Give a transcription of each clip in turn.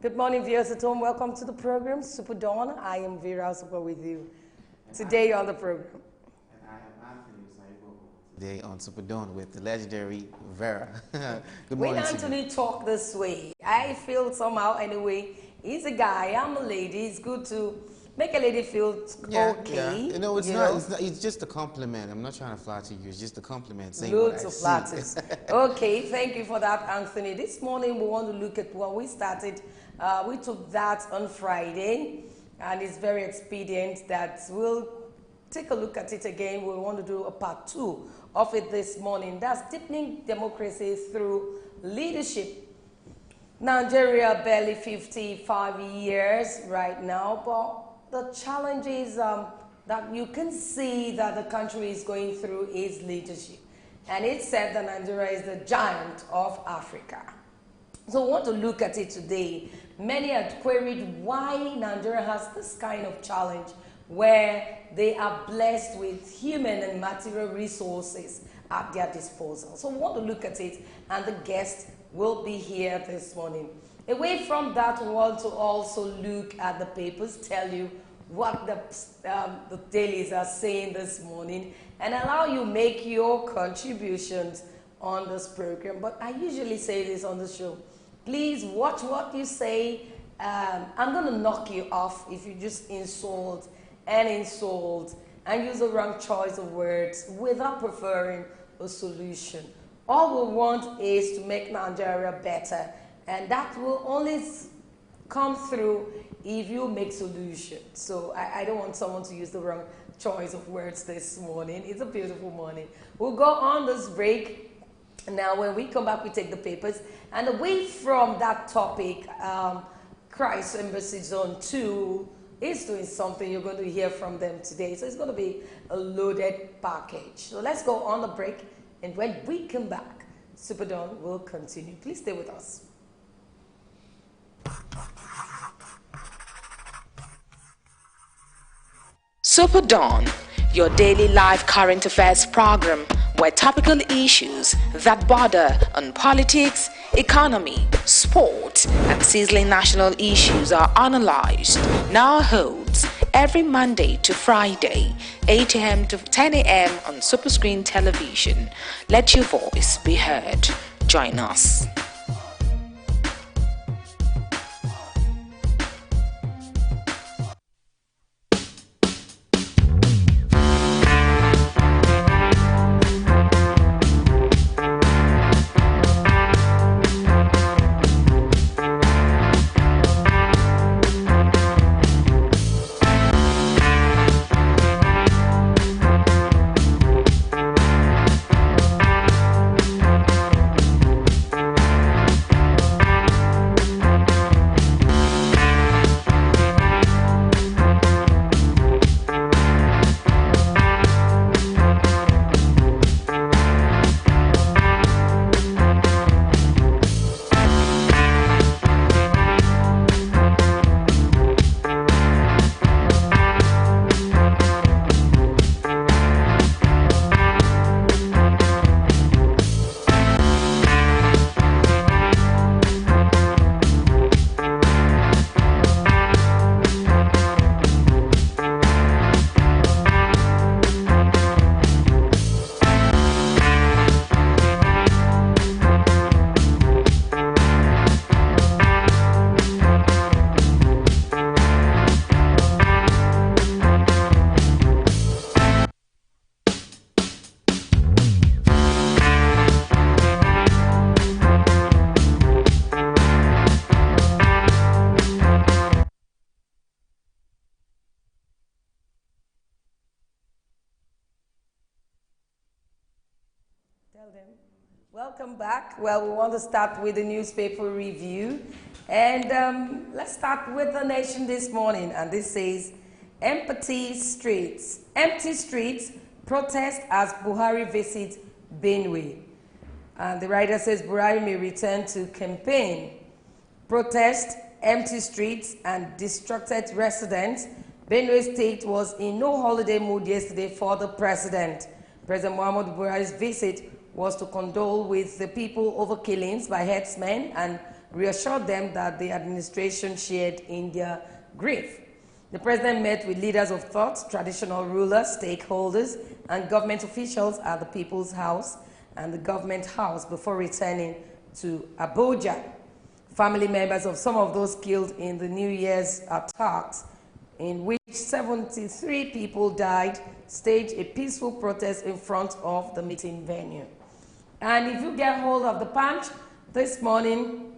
Good morning, viewers at home. Welcome to the program, SuperDawn. I am Vera Super with you today on the program. And I am Anthony today on SuperDawn with the legendary Vera. Good morning. When Anthony talk this way, I feel somehow anyway, he's a guy, I'm a lady. It's good to make a lady feel okay. Yeah. No, it's not. It's just a compliment. I'm not trying to flatter you. It's just a compliment. Saying Loads of flatters. Okay, thank you for that, Anthony. This morning we want to look at what we started. We took that on Friday, and it's very expedient that we'll take a look at it again. We want to do a part 2 of it this morning. That's deepening democracy through leadership. Nigeria barely 55 years right now, but the challenges that you can see that the country is going through is leadership. And it's said that Nigeria is the giant of Africa. So we want to look at it today. Many had queried why Nigeria has this kind of challenge where they are blessed with human and material resources at their disposal. So we want to look at it, and the guest will be here this morning. Away from that, we want to also look at the papers, tell you what the dailies are saying this morning, and allow you make your contributions on this program. But I usually say this on the show. Please watch what you say. I'm going to knock you off if you just insult and use the wrong choice of words without preferring a solution. All we want is to make Nigeria better, and that will only come through if you make solutions. So I don't want someone to use the wrong choice of words this morning. It's a beautiful morning. We'll go on this break. Now, when we come back, we take the papers. And away from that topic, Christ Embassy Zone 2 is doing something. You're going to hear from them today. So it's going to be a loaded package. So let's go on the break. And when we come back, SuperDawn will continue. Please stay with us. SuperDawn, your daily live current affairs program where topical issues that border on politics, economy, sport, and sizzling national issues are analyzed, now holds every Monday to Friday, 8 a.m. to 10 a.m. on Superscreen Television. Let your voice be heard. Join us. Welcome back. Well, we want to start with the newspaper review. And let's start with The Nation this morning. And this says, empty streets, protest as Buhari visits Benue. And the writer says Buhari may return to campaign. Protest, empty streets, and distracted residents. Benue State was in no holiday mood yesterday for the president. President Muhammadu Buhari's visit was to condole with the people over killings by herdsmen and reassured them that the administration shared in their grief. The president met with leaders of thought, traditional rulers, stakeholders, and government officials at the People's House and the Government House before returning to Abuja. Family members of some of those killed in the New Year's attacks, in which 73 people died, staged a peaceful protest in front of the meeting venue. And if you get hold of the Punch this morning,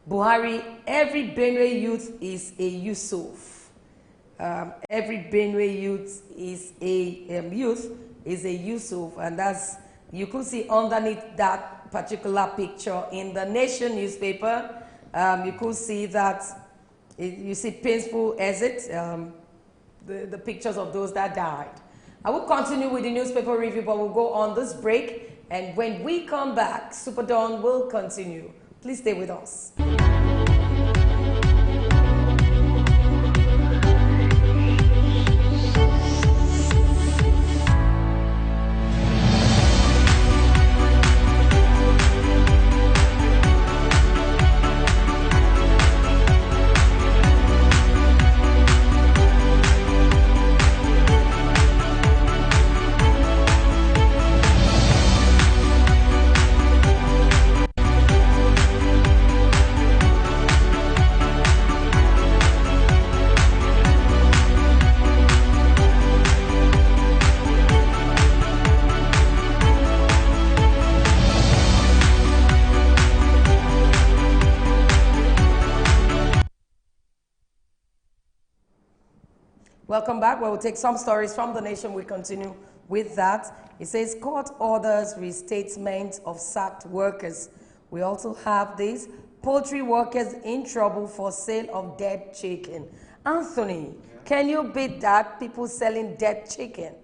Buhari, every Benue youth is a Yusuf. Every Benue youth is a Yusuf, and that's, you could see underneath that particular picture in the Nation newspaper. You could see that you see painful exit, the pictures of those that died. I will continue with the newspaper review, but we'll go on this break, and when we come back, SuperDawn will continue. Please stay with us. Welcome back. We'll take some stories from the Nation. We continue with that. It says court orders restatement of sacked workers. We also have this, poultry workers in trouble for sale of dead chicken. Anthony, can you beat that? People selling dead chicken.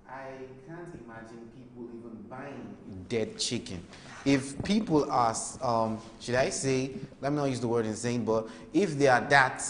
I can't imagine people even buying dead chicken. If people are, should I say, let me not use the word insane, but if they are that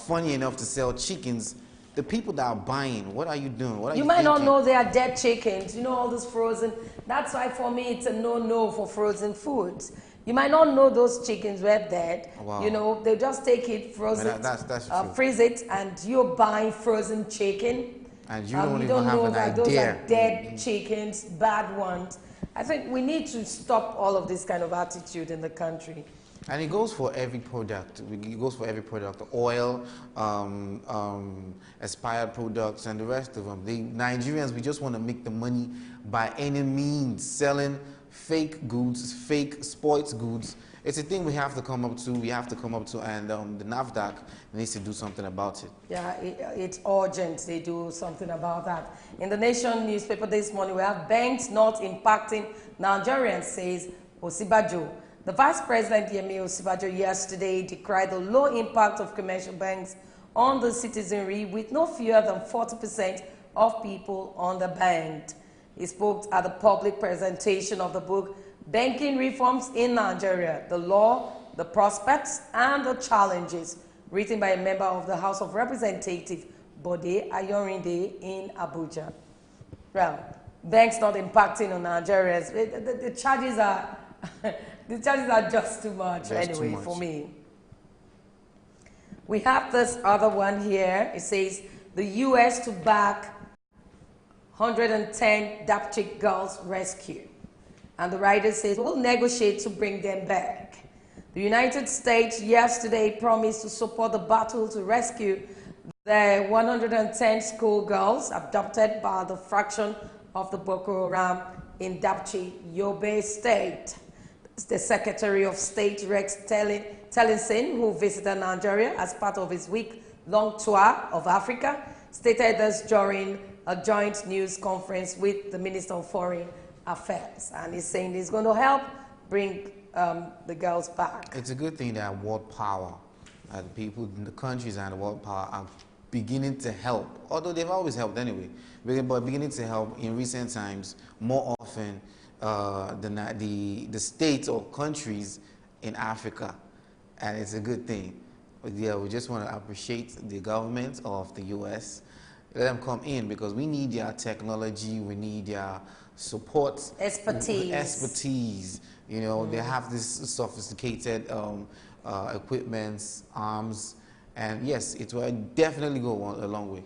funny enough to sell chickens, the people that are buying, what are you doing? What are you might thinking? not know they are dead chickens. You know, all this frozen. That's why for me it's a no-no for frozen foods. You might not know those chickens were dead. Wow. You know, they just take it, frozen, that's freeze it, and you're buying frozen chicken. And you don't you even don't have know an that idea. Those are dead chickens, bad ones. I think we need to stop all of this kind of attitude in the country. And it goes for every product. It goes for every product. Oil, expired products, and the rest of them. The Nigerians, we just want to make the money by any means, selling fake goods, fake sports goods. It's a thing we have to come up to. And the NAFDAC needs to do something about it. Yeah, it's urgent they do something about that. In the Nation newspaper this morning, we have banks not impacting Nigerians, says Osibajo. The Vice President, Yemi Osibajo, yesterday decried the low impact of commercial banks on the citizenry, with no fewer than 40% of people underbanked. He spoke at the public presentation of the book, Banking Reforms in Nigeria, the Law, the Prospects, and the Challenges, written by a member of the House of Representatives, Bode Ayorinde, in Abuja. Well, banks not impacting on Nigerians. The charges are... the charges are just too much anyway for me. We have this other one here. It says the U.S. to back 110 Dapchick girls rescue. And the writer says, we'll negotiate to bring them back. The United States yesterday promised to support the battle to rescue the 110 schoolgirls abducted by the fraction of the Boko Haram in Dapchi, Yobe State. The Secretary of State, Rex Tillerson, who visited Nigeria as part of his week-long tour of Africa, stated this during a joint news conference with the Minister of Foreign Affairs. And he's saying he's going to help bring the girls back. It's a good thing that world power, the people in the countries and the world power are beginning to help, although they've always helped anyway, but beginning to help in recent times more often the states or countries in Africa, and it's a good thing. But yeah, we just want to appreciate the government of the U.S. Let them come in because we need their technology, we need their support, expertise. You know, they have this sophisticated equipment, arms, and yes, it will definitely go a long way.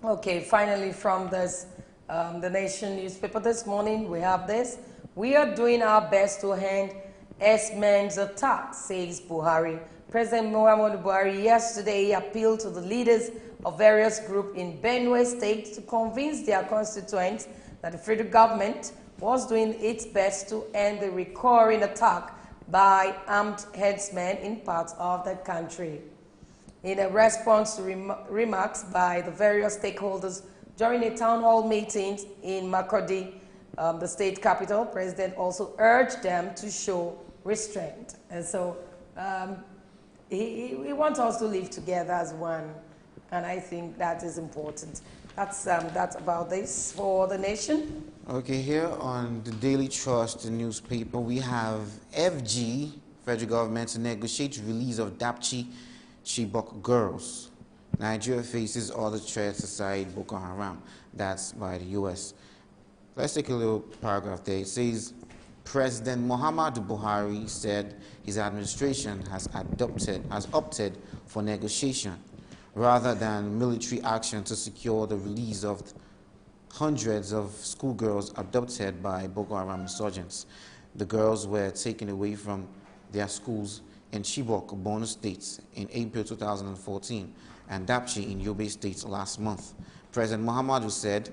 Okay, finally from this, the Nation newspaper this morning, we have this. We are doing our best to end S-men's attack, says Buhari. President Muhammadu Buhari yesterday appealed to the leaders of various groups in Benue State to convince their constituents that the federal government was doing its best to end the recurring attack by armed headsmen in parts of the country. In a response to remarks by the various stakeholders during a town hall meeting in Makurdi, the state capital, President also urged them to show restraint. And so he wants us to live together as one, and I think that is important. That's about this for the Nation. Okay, here on the Daily Trust newspaper, we have FG, federal government, to negotiate release of Dapchi Chibok girls. Nigeria faces other threats aside Boko Haram. That's by the U.S. Let's take a little paragraph there. It says, President Muhammadu Buhari said his administration has opted for negotiation rather than military action to secure the release of hundreds of schoolgirls abducted by Boko Haram insurgents. The girls were taken away from their schools in Chibok, Borno State in April 2014 and Dapchi in Yobe State last month. President Muhammadu said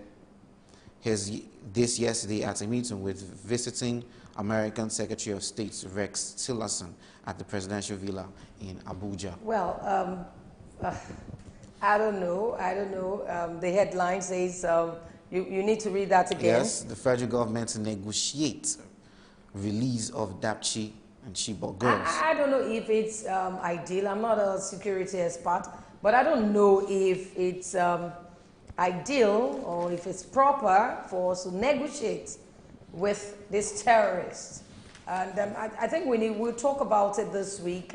this yesterday at a meeting with visiting American Secretary of State Rex Tillerson at the presidential villa in Abuja. Well, I don't know. The headline says, you need to read that again. Yes, the federal government to negotiate release of Dapchi and Chibok girls. I don't know if it's ideal. I'm not a security expert, but I don't know if it's ideal or if it's proper for us to negotiate with this terrorist. And I think we'll talk about it this week.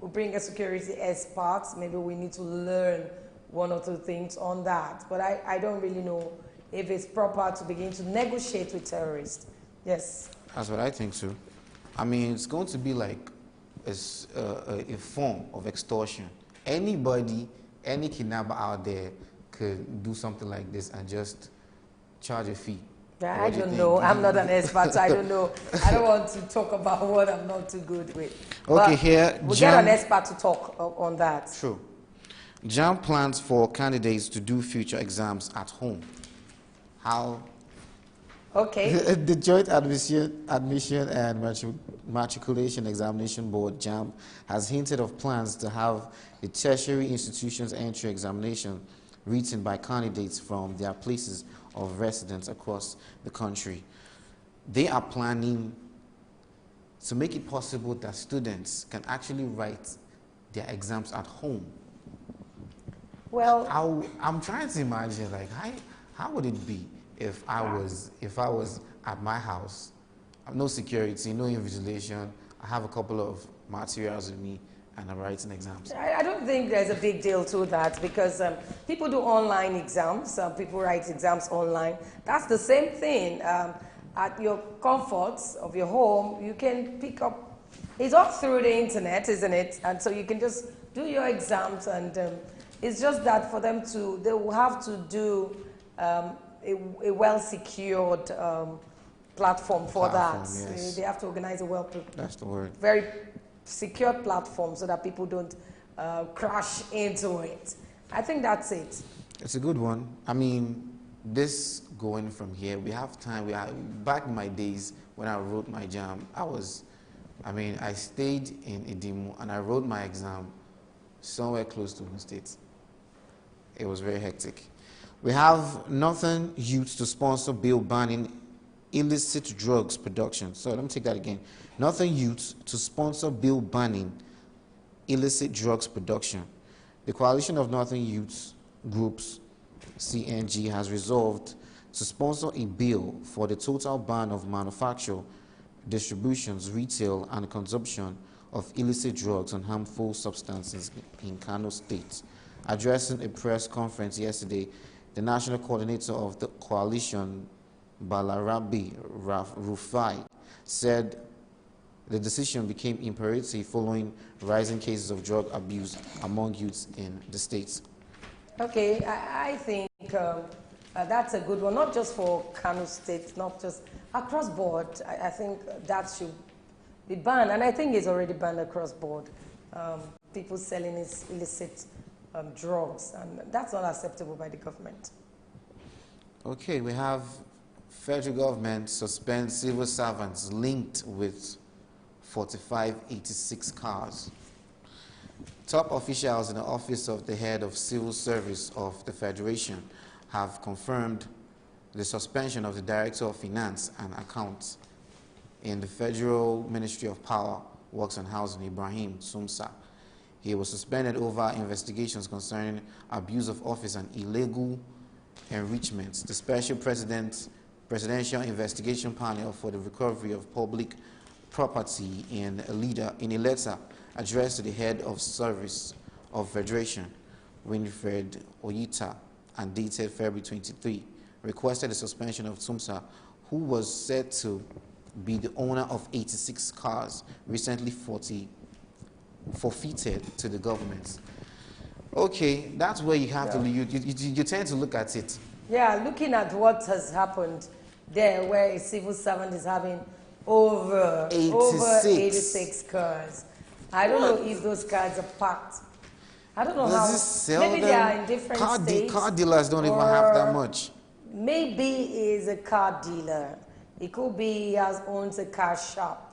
We'll bring a security expert. Maybe we need to learn one or two things on that. But I don't really know if it's proper to begin to negotiate with terrorists. Yes. That's what I think too. I mean, it's going to be like a form of extortion. Anybody, any kidnapper out there could do something like this and just charge a fee. Yeah, I don't know. I'm not an expert. I don't know. I don't want to talk about what I'm not too good with. Okay, here. We'll get an expert to talk on that. True. JAMB plans for candidates to do future exams at home. How? Okay. The Joint Admission and Matriculation Examination Board, JAMB, has hinted of plans to have the tertiary institutions entry examination written by candidates from their places of residence across the country. They are planning to make it possible that students can actually write their exams at home. Well, I'm trying to imagine, like, how would it be if I was at my house, no security, no invigilation, I have a couple of materials with me, and I'm writing exams? I don't think there's a big deal to that because people do online exams. People write exams online. That's the same thing. At your comforts of your home, you can pick up. It's all through the internet, isn't it? And so you can just do your exams, and it's just that for them they will have to do a well-secured platform for that. Yes. They have to organize a That's the word. very secure platform so that people don't crash into it. I think that's it. It's a good one. I mean, this going from here, we have time. Back in my days when I wrote my JAMB, I stayed in Idimu and I wrote my exam somewhere close to the States. It was very hectic. We have Northern Youth to sponsor bill banning illicit drugs production. So let me take that again. Northern Youth to sponsor bill banning illicit drugs production. The Coalition of Northern Youth Groups, CNG, has resolved to sponsor a bill for the total ban of manufacture, distributions, retail, and consumption of illicit drugs and harmful substances in Kano State. Addressing a press conference yesterday, The national coordinator of the coalition, Balarabi Rufai, said the decision became imperative following rising cases of drug abuse among youths in the states. Okay, I think that's a good one, not just for Kano State, not just across board. I think that should be banned, and I think it's already banned across board. People selling illicit drugs, and that's not acceptable by the government. Okay, we have federal government suspends civil servants linked with 4586 cars. Top officials in the office of the head of civil service of the Federation have confirmed the suspension of the Director of Finance and Accounts in the Federal Ministry of Power, Works and Housing, Ibrahim Sumsa. He was suspended over investigations concerning abuse of office and illegal enrichment. The Special Presidential Investigation Panel for the Recovery of Public Property in a letter addressed to the head of service of Federation, Winfred Oyita, and dated February 23, requested the suspension of Sumsa, who was said to be the owner of 86 cars recently forfeited to the government. Okay, that's where you have to, you tend to look at it. Yeah, looking at what has happened there, where a civil servant is having over 86 cars. I don't know if those cars are packed. I don't know maybe they are in different states. Car dealers don't even have that much. Maybe he's a car dealer. It could be he owns a car shop.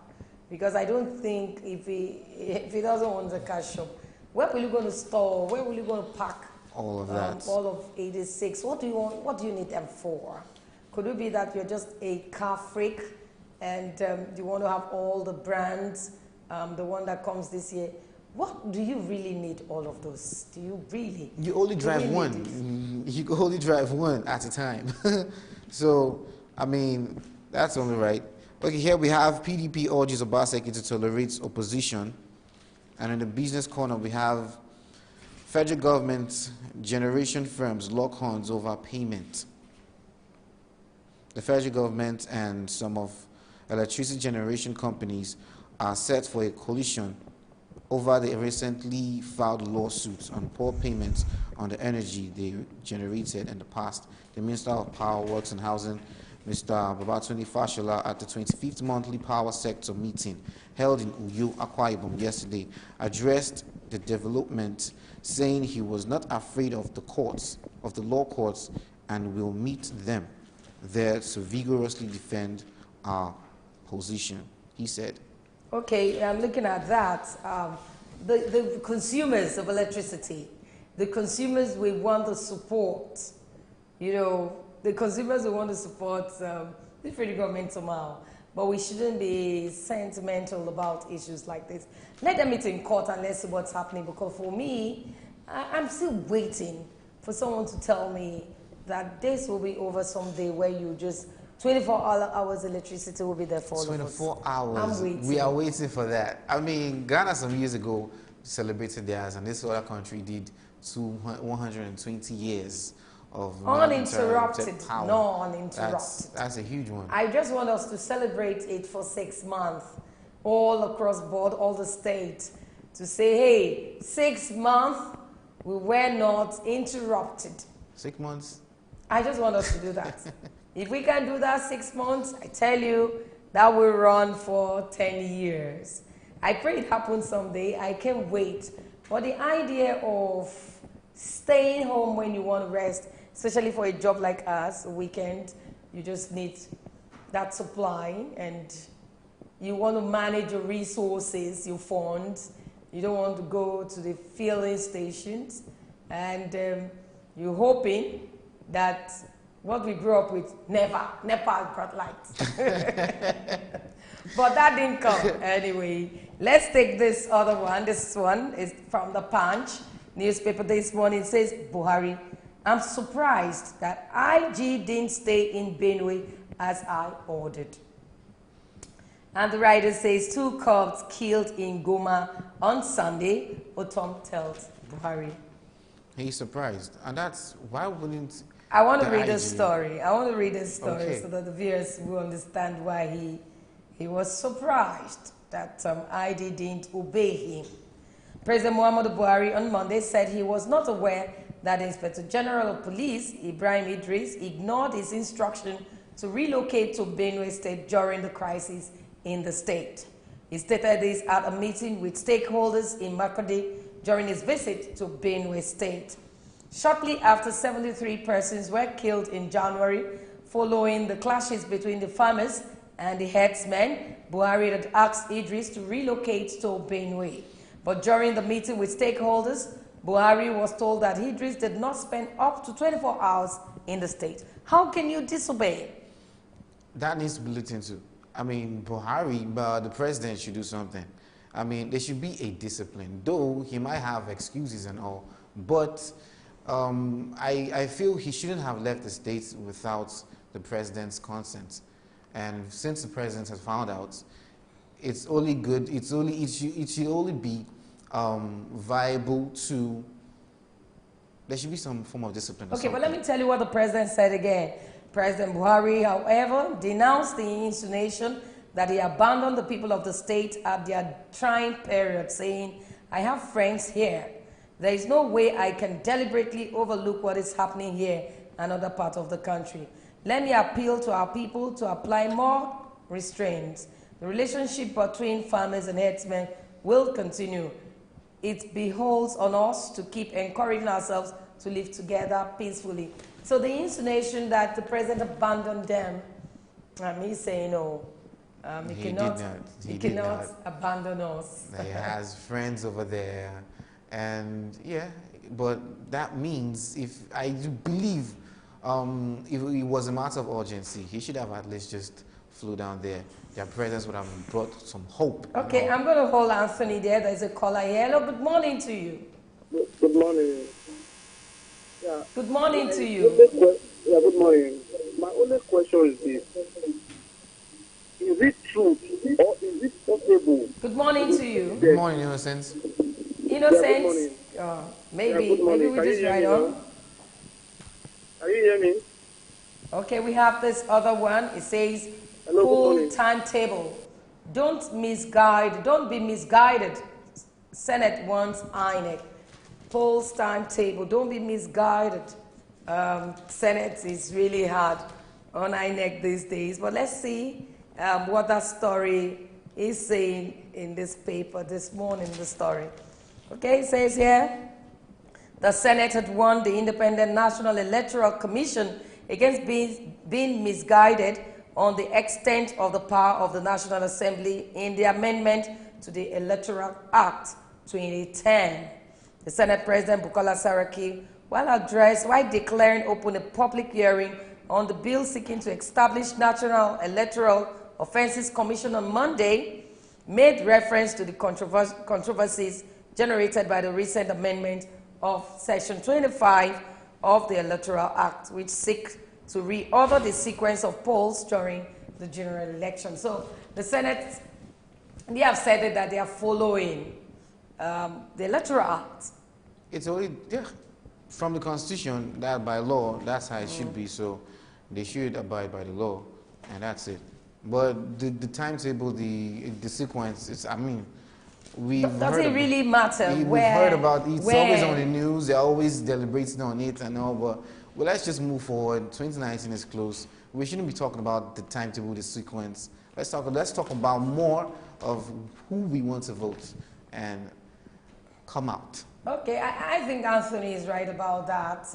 Because I don't think if he doesn't own a car shop, where will you go to store? Where will you go to park? All of that. All of 86. What do you want? What do you need them for? Could it be that you're just a car freak and you want to have all the brands, the one that comes this year? What do you really need all of those? Do you really? You only drive one. You can only drive one at a time. So, I mean, that's only right. Okay, here we have PDP urges Obaseki to tolerate opposition. And in the business corner, we have federal government generation firms lock horns over payment. The federal government and some of electricity generation companies are set for a coalition over the recently filed lawsuits on poor payments on the energy they generated in the past. The Minister of Power, Works and Housing, Mr. Babatunde Fashola, at the 25th monthly power sector meeting held in Uyo, Akwa Ibom yesterday, addressed the development, saying he was not afraid of the courts, of the law courts, and will meet them there to vigorously defend our position, he said. Okay, I'm looking at that. The consumers of electricity, the consumers we want to support, you know, the consumers we want to support the federal government somehow, but we shouldn't be sentimental about issues like this. Let them meet in court and let's see what's happening, because for me, I'm still waiting for someone to tell me that this will be over someday where you just 24 hours electricity will be there for all of us. 24 hours. I'm waiting. We are waiting for that. I mean, Ghana some years ago celebrated theirs, and this other country did 120 years of uninterrupted power. No uninterrupted. That's a huge one. I just want us to celebrate it for 6 months, all across board, all the states, to say, hey, 6 months, we were not interrupted. 6 months? I just want us to do that. If we can do that 6 months, I tell you, that will run for 10 years. I pray it happens someday. I can't wait. But the idea of staying home when you want to rest, especially for a job like us, a weekend, you just need that supply, and you want to manage your resources, your funds. You don't want to go to the filling stations, and you're hoping that what we grew up with, NEPA brought lights. But that didn't come. Anyway, let's take this other one. This one is from the Punch newspaper this morning. It says, Buhari, I'm surprised that IG didn't stay in Benue as I ordered. And the writer says, 2 cops killed in Goma on Sunday, Otom tells Buhari. He's surprised. And that's, why wouldn't I want to the read a IG. story. I want to read a story Okay. so that the viewers will understand why he was surprised that ID didn't obey him. President Muhammadu Buhari on Monday said he was not aware that the Inspector General of Police, Ibrahim Idris, ignored his instruction to relocate to Benue State during the crisis in the state. He stated this at a meeting with stakeholders in Makurdi during his visit to Benue State. Shortly after 73 persons were killed in January following the clashes between the farmers and the herdsmen, Buhari had asked Idris to relocate to Benue. But during the meeting with stakeholders, Buhari was told that Idris did not spend up to 24 hours in the state. How can you disobey? That needs to be looked into. I mean, Buhari, but the president should do something. I mean, there should be a discipline, though he might have excuses and all. But I feel he shouldn't have left the state without the president's consent. And since the president has found out, it's only good. It should only be viable to. There should be some form of discipline. Okay, but let me tell you what the president said again. President Buhari, however, denounced the insinuation that he abandoned the people of the state at their trying period, saying, "I have friends here. There is no way I can deliberately overlook what is happening here and other parts of the country. Let me appeal to our people to apply more restraints. The relationship between farmers and herdsmen will continue. It beholds on us to keep encouraging ourselves to live together peacefully." So the insinuation that the president abandoned them, he's saying, no, he cannot abandon us. He has friends over there. And yeah, but that means if I do believe if it was a matter of urgency, he should have at least just flew down there. Their presence would have brought some hope. Okay, I'm going to hold Anthony there. There's a caller here. Hello, good morning to you. Good morning. Yeah. Good morning to you. Yeah, good morning. My only question is this. Is it true or is it possible? Good morning to you. Good morning, Innocence. Innocence? Maybe we just ride on. Are you hearing me? Okay, we have this other one. It says, Hello, full timetable. Don't be misguided. Senate wants INEC. Polls timetable. Don't be misguided. Senate is really hard on INEC these days. But let's see what that story is saying in this paper this morning, the story. Okay, it says here, the Senate had warned the Independent National Electoral Commission against being misguided on the extent of the power of the National Assembly in the amendment to the Electoral Act 2010. The Senate President Bukola Saraki, while declaring open a public hearing on the bill seeking to establish National Electoral Offenses Commission on Monday, made reference to the controversies generated by the recent amendment of Section 25 of the Electoral Act, which seeks to reorder the sequence of polls during the general election. So the Senate, they have said that they are following the Electoral Act. It's only from the Constitution that by law, that's how it should be. So they should abide by the law, and that's it. But the timetable, the sequence, it's, I mean, does it really matter? We've heard about it. It's always on the news. They're always deliberating on it and all. But well, let's just move forward. 2019 is close. We shouldn't be talking about the timetable, the sequence. Let's talk about more of who we want to vote and come out. Okay, I think Anthony is right about that.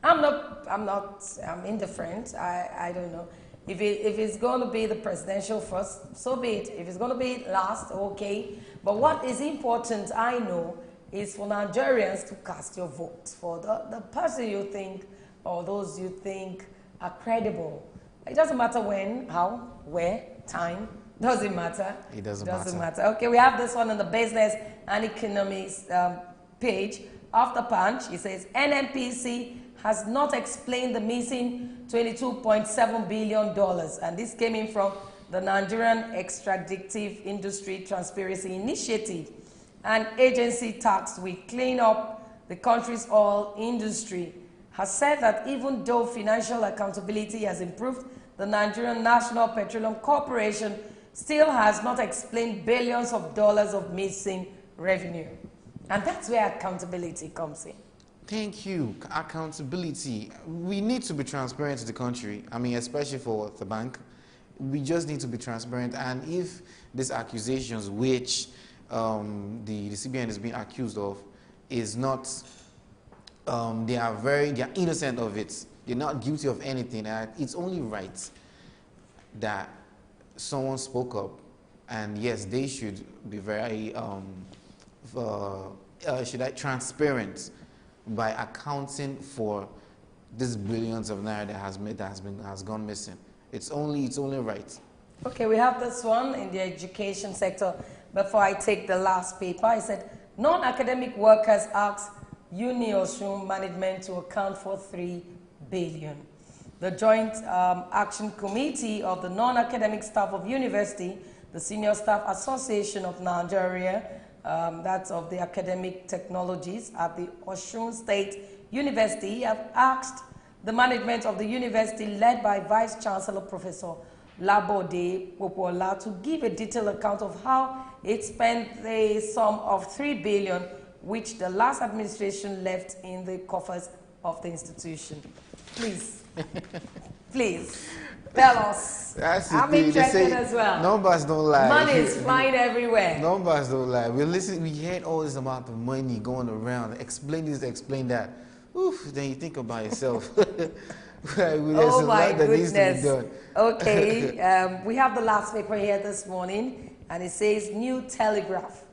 I'm indifferent. I don't know. If it's going to be the presidential first, so be it. If it's going to be last, okay. But what is important, I know, is for Nigerians to cast your vote for the person you think or those you think are credible. It doesn't matter when, how, where, time. Doesn't matter. It doesn't matter. Okay, we have this one on the business and economics page. After Punch, it says NNPC has not explained the missing $22.7 billion. And this came in from the Nigerian Extractive Industry Transparency Initiative, an agency tasked with cleaning up the country's oil industry. has said that even though financial accountability has improved, the Nigerian National Petroleum Corporation still has not explained billions of dollars of missing revenue. And that's where accountability comes in. Thank you. Accountability. We need to be transparent to the country. I mean, especially for the bank. We just need to be transparent. And if these accusations, which the CBN is being accused of, is not, they are innocent of it. They're not guilty of anything. And it's only right that someone spoke up. And yes, they should be very transparent by accounting for these billions of naira that has gone missing. It's only right. Okay, we have this one in the education sector. Before I take the last paper, I said non-academic workers ask Uniosun management to account for 3 billion. The Joint Action Committee of the Non-Academic Staff of University, the Senior Staff Association of Nigeria, that's of the academic technologies at the Osun State University, have asked the management of the university, led by Vice Chancellor Professor Labode Popola, to give a detailed account of how it spent the sum of 3 billion, which the last administration left in the coffers of the institution. Please, please. Tell us. That's I'm interested as well. Numbers don't lie. Money is flying everywhere. Numbers don't lie. We heard all this amount of money going around. Explain this, explain that. Oof, then you think about yourself. Oh my goodness. Okay, we have the last paper here this morning, and it says New Telegraph.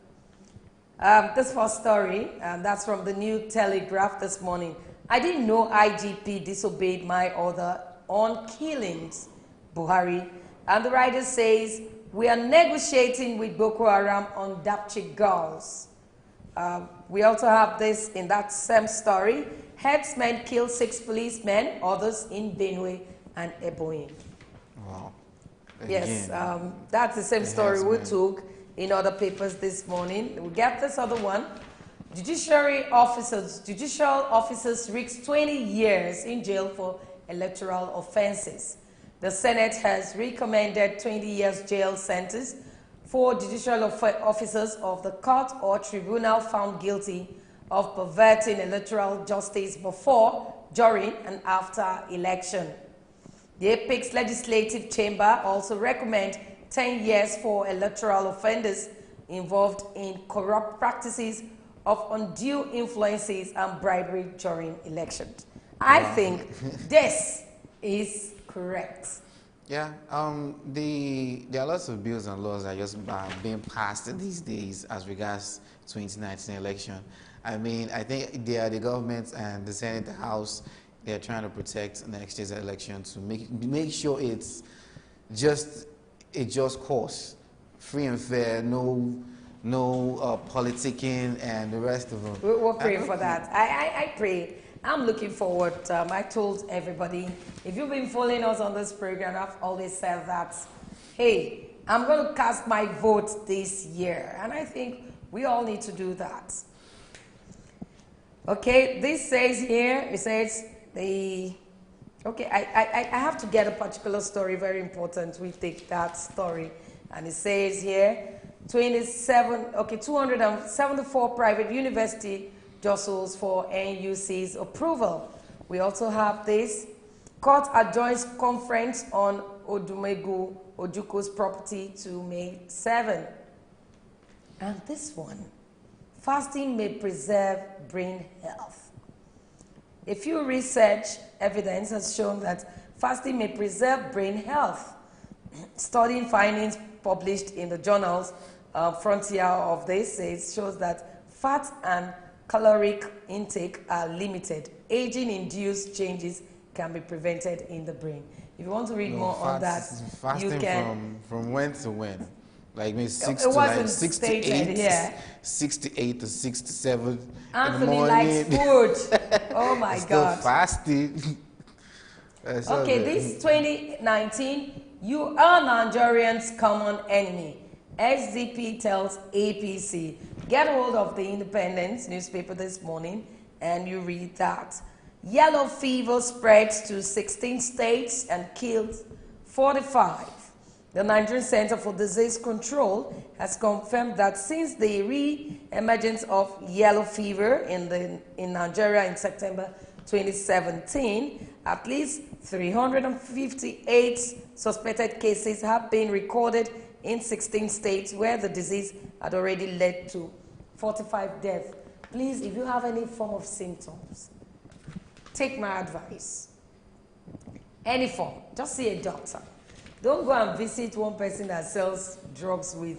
This first story, that's from the New Telegraph this morning. I didn't know IGP disobeyed my order on killings, Buhari. And the writer says, we are negotiating with Boko Haram on Dapchi girls. We also have this in that same story. Herdsmen kill 6 policemen, others in Benue and Ebonyi. Wow. Yes, that's the same story we took in other papers this morning. We get this other one. Judicial officers risk 20 years in jail for electoral offenses. The Senate has recommended 20 years jail sentence for judicial officers of the court or tribunal found guilty of perverting electoral justice before, during, and after election. The Apex Legislative Chamber also recommend 10 years for electoral offenders involved in corrupt practices of undue influences and bribery during elections. I think this is correct. Yeah, there are lots of bills and laws that are just being passed these days as regards 2019 election. I mean, I think the government and the Senate, the House, they're trying to protect next year's election to make sure it's just a just course, free and fair, no politicking and the rest of them. We'll pray for that. I pray. I'm looking forward. I told everybody, if you've been following us on this program, I've always said that, hey, I'm going to cast my vote this year. And I think we all need to do that. Okay, this says here, it says I have to get a particular story, very important. We take that story. And it says here, 274 private university jostles for NUC's approval. We also have this. Court adjourns conference on Odumegu Ojuko's property to May 7. And this one, fasting may preserve brain health. A few research evidence has shown that fasting may preserve brain health. Studying findings published in the journals Frontier of this shows that fat and caloric intake are limited. Aging-induced changes can be prevented in the brain. If you want to read more on that, you can. From when to when? Like maybe 6 to 8, yeah. 6 to 8 to 6 to 7 Anthony in the morning. likes food. Oh my God. Still fasting. Okay, this 2019, you are Nigerians' common enemy. SDP tells APC. Get hold of the Independence newspaper this morning and you read that. Yellow fever spreads to 16 states and kills 45. The Nigerian Center for Disease Control has confirmed that since the re-emergence of yellow fever in Nigeria in September 2017, at least 358 suspected cases have been recorded in 16 states where the disease had already led to 45 deaths. Please, if you have any form of symptoms, take my advice. Any form, just see a doctor. Don't go and visit one person that sells drugs with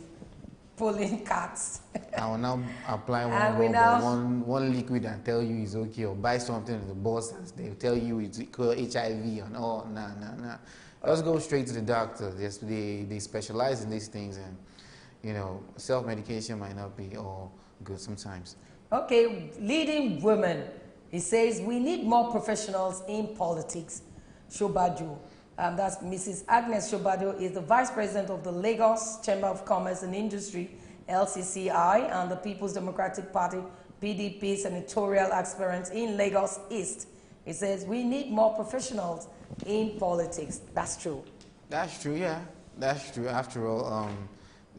pulling cards. I will now apply one liquid and tell you it's okay, or buy something at the boss and they'll tell you it's HIV and all. Nah. Let's go straight to the doctor. They specialize in these things, and self-medication might not be all good sometimes. Okay, leading women. He says we need more professionals in politics. Shobaju. That's Mrs. Agnes Shobado is the Vice President of the Lagos Chamber of Commerce and Industry, LCCI, and the People's Democratic Party, PDP, senatorial aspirant in Lagos East. He says we need more professionals in politics. That's true. That's true, yeah. That's true. After all,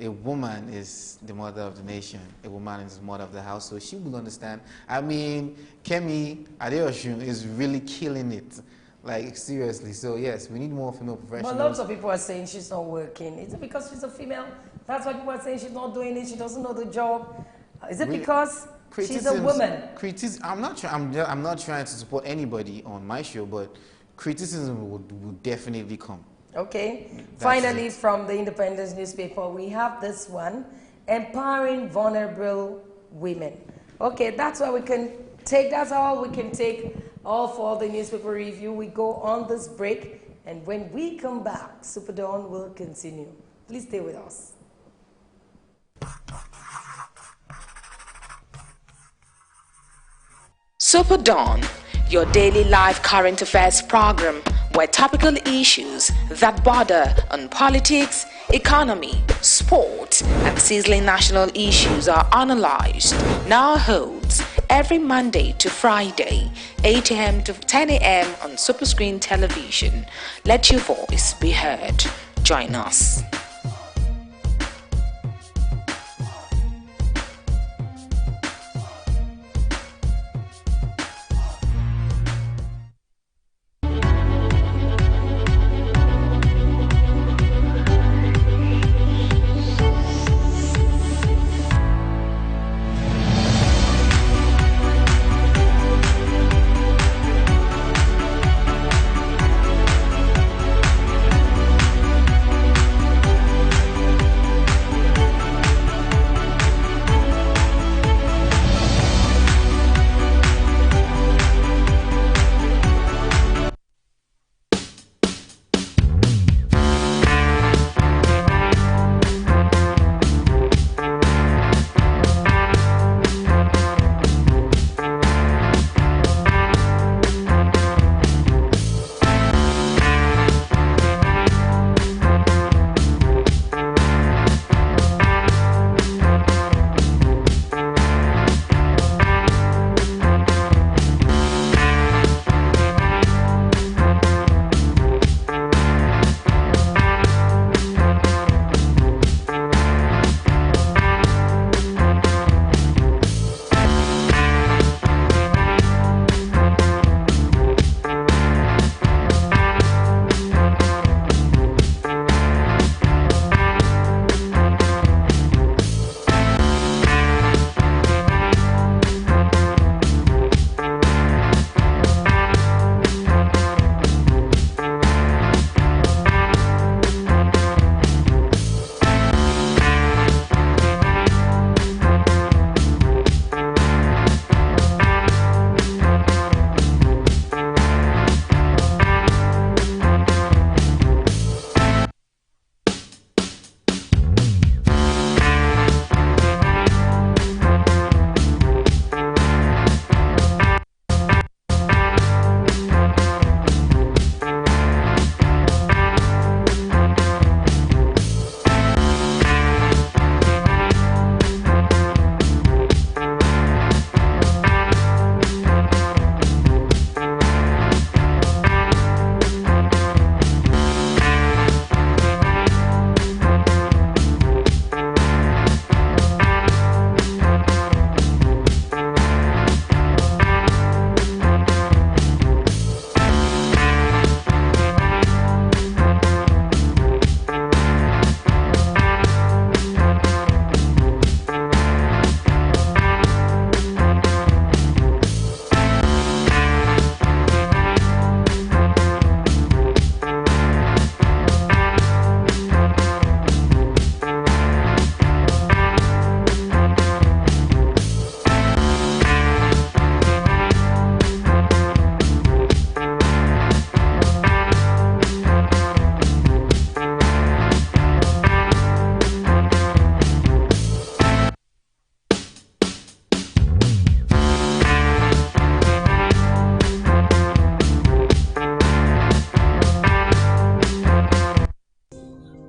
a woman is the mother of the nation. A woman is the mother of the house, so she will understand. I mean, Kemi Adeosun is really killing it. Like, seriously. So, yes, we need more female professionals. But lots of people are saying she's not working. Is it because she's a female? That's why people are saying she's not doing it, she doesn't know the job. Is it because she's a woman? I'm not trying to support anybody on my show, but criticism would definitely come. Okay. Finally, from the Independence newspaper, we have this one, empowering vulnerable women. Okay, that's what we can take. That's all we can take. All for the newspaper review. We go on this break, and when we come back, SuperDawn will continue. Please stay with us. SuperDawn, your daily live current affairs program where topical issues that border on politics, economy, sport, and sizzling national issues are analyzed, now holds every Monday to Friday, 8 a.m. to 10 a.m. on Superscreen television. Let your voice be heard. Join us.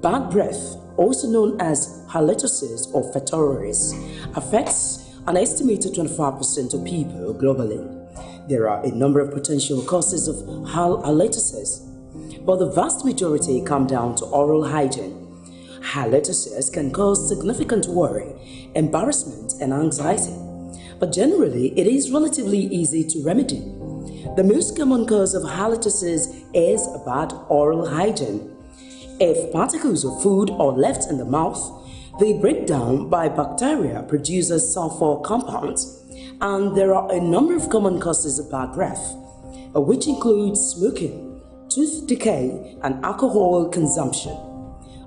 Bad breath, also known as halitosis or fetosis, affects an estimated 25% of people globally. There are a number of potential causes of halitosis, but the vast majority come down to oral hygiene. Halitosis can cause significant worry, embarrassment, and anxiety, but generally it is relatively easy to remedy. The most common cause of halitosis is bad oral hygiene. If particles of food are left in the mouth, they break down by bacteria producing sulfur compounds, and there are a number of common causes of bad breath, which include smoking, tooth decay, and alcohol consumption.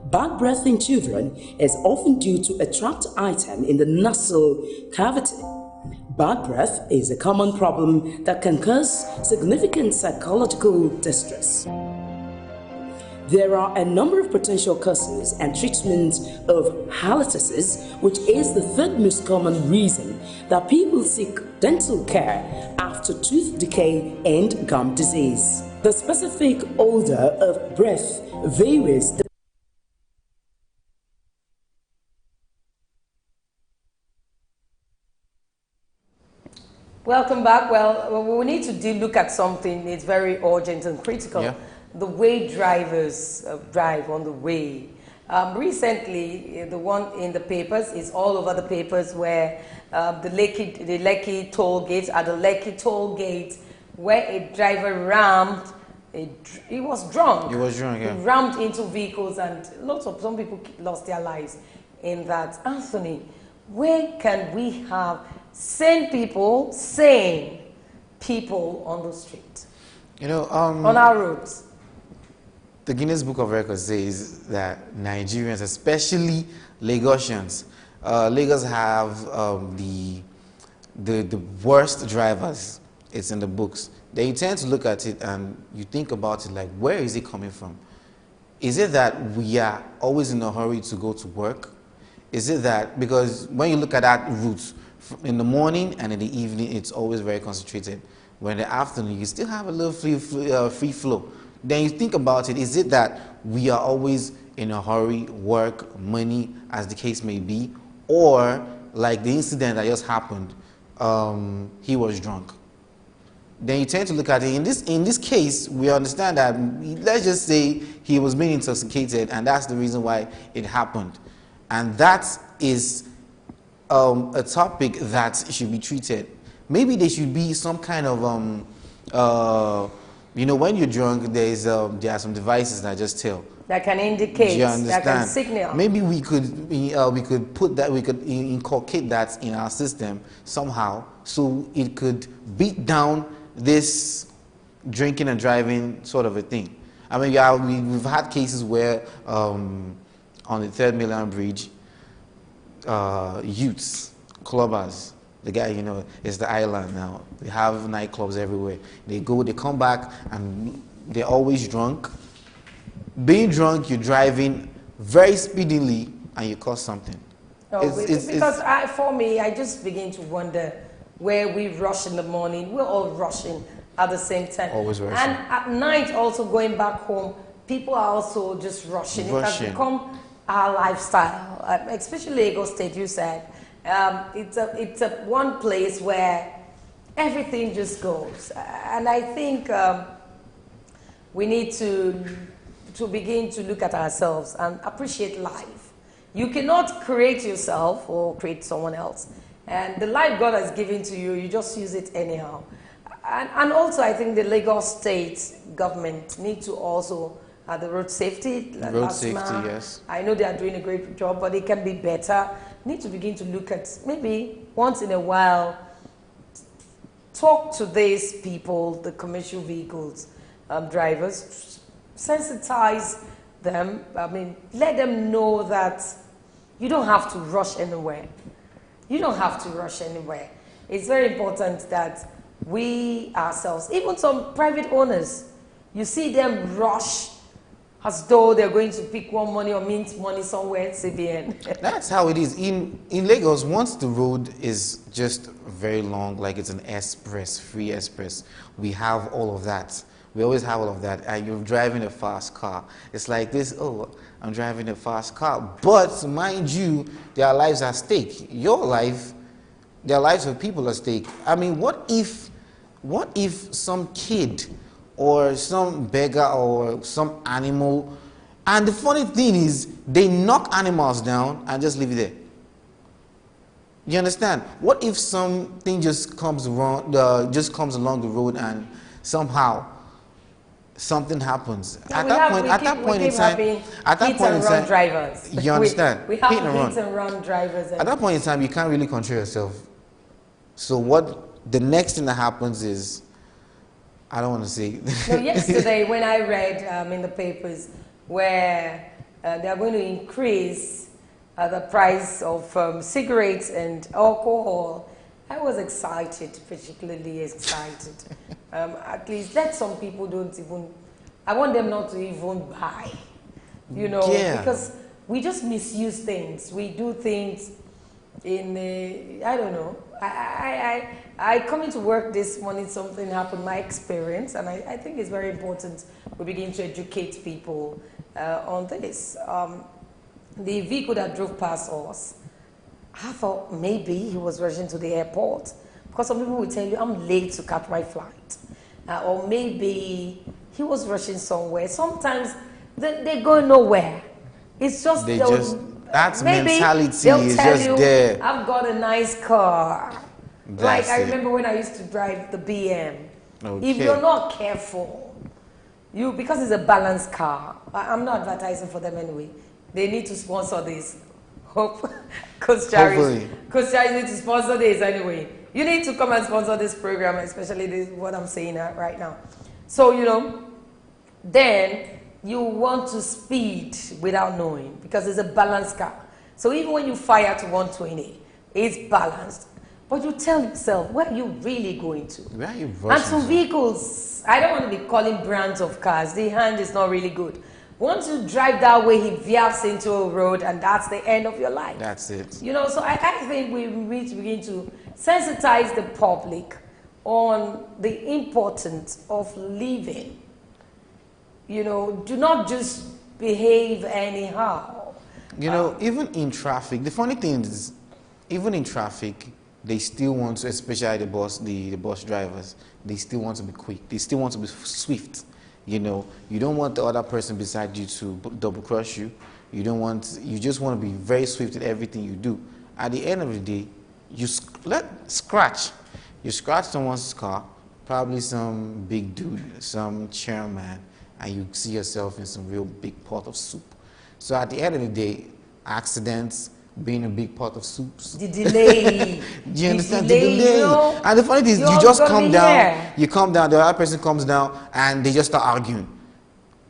Bad breath in children is often due to a trapped item in the nasal cavity. Bad breath is a common problem that can cause significant psychological distress. There are a number of potential causes and treatments of halitosis, which is the third most common reason that people seek dental care after tooth decay and gum disease. The specific odor of breath varies. Welcome back. Well, we need to look at something. It's very urgent and critical. Yeah. The way drivers drive on the way. Recently, the one in the papers is all over the papers where the Lekki toll gate, at the Lekki toll gate, where a driver rammed, he was drunk. He was drunk, yeah. He rammed into vehicles, and some people lost their lives in that. Anthony, where can we have sane people on the street? On our roads? The Guinness Book of Records says that Nigerians, especially Lagosians, Lagos have the worst drivers. It's in the books. They tend to look at it and you think about it like, where is it coming from? Is it that we are always in a hurry to go to work? Is it that, because when you look at that route, in the morning and in the evening, it's always very concentrated. When in the afternoon, you still have a little free flow. Then you think about it, is it that we are always in a hurry, work, money, as the case may be, or like the incident that just happened, he was drunk. Then you tend to look at it, in this case, we understand that, let's just say he was being intoxicated and that's the reason why it happened. And that is a topic that should be treated. Maybe there should be some kind of, when you're drunk, there are some devices that just tell. That can indicate, you understand? that can signal. Maybe we could put that, we could inculcate that in our system somehow, so it could beat down this drinking and driving sort of a thing. I mean, we've had cases where on the 3rd Milan Bridge, youths, clubbers, the guy, is the island now. They have nightclubs everywhere. They come back, and they're always drunk. Being drunk, you're driving very speedily, and you cause something. For me, I just begin to wonder where we rush in the morning. We're all rushing at the same time. Always rushing. And at night, also going back home, people are also just rushing. It has become our lifestyle, especially Lagos State. You said it's a one place where everything just goes, and I think we need to begin to look at ourselves and appreciate life. You cannot create yourself or create someone else, and the life God has given to you, you just use it anyhow. And also, I think the Lagos State government need to also the road safety. Yes. I know they are doing a great job, but it can be better. Need to begin to look at, maybe once in a while, talk to these people, the commercial vehicles drivers, sensitize them. I mean, let them know that you don't have to rush anywhere. You don't have to rush anywhere. It's very important that we ourselves, even some private owners, you see them rush as though they're going to pick one money or mint money somewhere at CBN. That's how it is. In Lagos, once the road is just very long, like it's an express, free express, we have all of that. We always have all of that. And you're driving a fast car. It's like this, oh, I'm driving a fast car. But mind you, their lives are at stake. Your life, their lives of people at stake. I mean, what if some kid or some beggar or some animal, and the funny thing is, they knock animals down and just leave it there. You understand? What if something just comes along the road and somehow something happens? Yeah, At that point in time, drivers. You understand? We have hit and run drivers. At that point in time, you can't really control yourself. So what the next thing that happens is, I don't want to say. No, yesterday when I read in the papers where they are going to increase the price of cigarettes and alcohol, I was excited, particularly excited. At least that some people don't even, I want them not to even buy, you know, because we just misuse things. We do things in, I don't know. I come into work this morning, something happened, my experience, and I think it's very important we begin to educate people on this. The vehicle that drove past us, I thought maybe he was rushing to the airport, because some people will tell you, I'm late to catch my flight. Or maybe he was rushing somewhere. Sometimes they go nowhere. It's just, that maybe mentality they'll is tell just you, there. I've got a nice car. That's I it. remember when I used to drive the BM. Okay. If you're not careful, because it's a balanced car, I'm not advertising for them anyway. They need to sponsor this. Hope Coach Charis needs to sponsor this anyway. You need to come and sponsor this program, especially this, what I'm saying right now. So, you know, then you want to speed without knowing, because it's a balanced car. So even when you fire to 120, it's balanced. But you tell yourself, where are you really going to? Where are you rushing? And some vehicles, I don't want to be calling brands of cars. The hand is not really good. Once you drive that way, he veers into a road, and that's the end of your life. That's it. You know, so I think we need to begin to sensitize the public on the importance of living. You know, do not just behave anyhow. You know, even in traffic, the funny thing is, even in traffic, they still want to, especially the bus drivers, they still want to be quick. They still want to be swift. You know, you don't want the other person beside you to double cross you. You just want to be very swift in everything you do. At the end of the day, you scratch someone's car, probably some big dude, some chairman, and you see yourself in some real big pot of soup. So at the end of the day, accidents, being a big pot of soups. The delay. Do you understand? The delay. You know, and the funny thing is, you just come down, you come down, the other person comes down, and they just start arguing.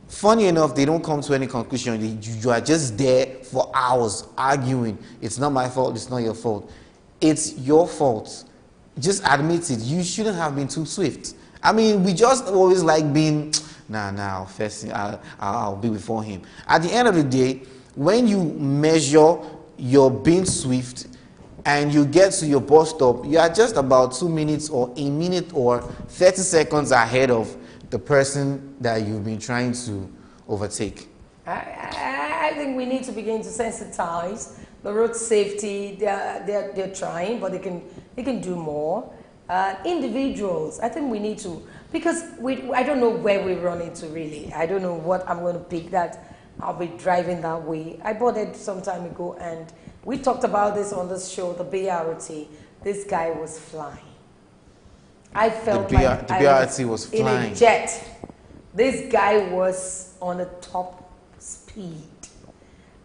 Funny enough, they don't come to any conclusion. You are just there for hours arguing. It's not my fault, it's not your fault. It's your fault. Just admit it. You shouldn't have been too swift. I mean, we just always like being, first I'll be before him. At the end of the day, when you measure your being swift and you get to your bus stop, you are just about 2 minutes or a minute or 30 seconds ahead of the person that you've been trying to overtake. I think we need to begin to sensitize the road safety. They're trying, but they can do more. Individuals, I think we need to, because I don't know where we run into really. I don't know what I'm going to pick that I'll be driving that way. I bought it some time ago, and we talked about this on this show, the BRT. This guy was flying. I felt the BRT was flying. In a jet. This guy was on a top speed.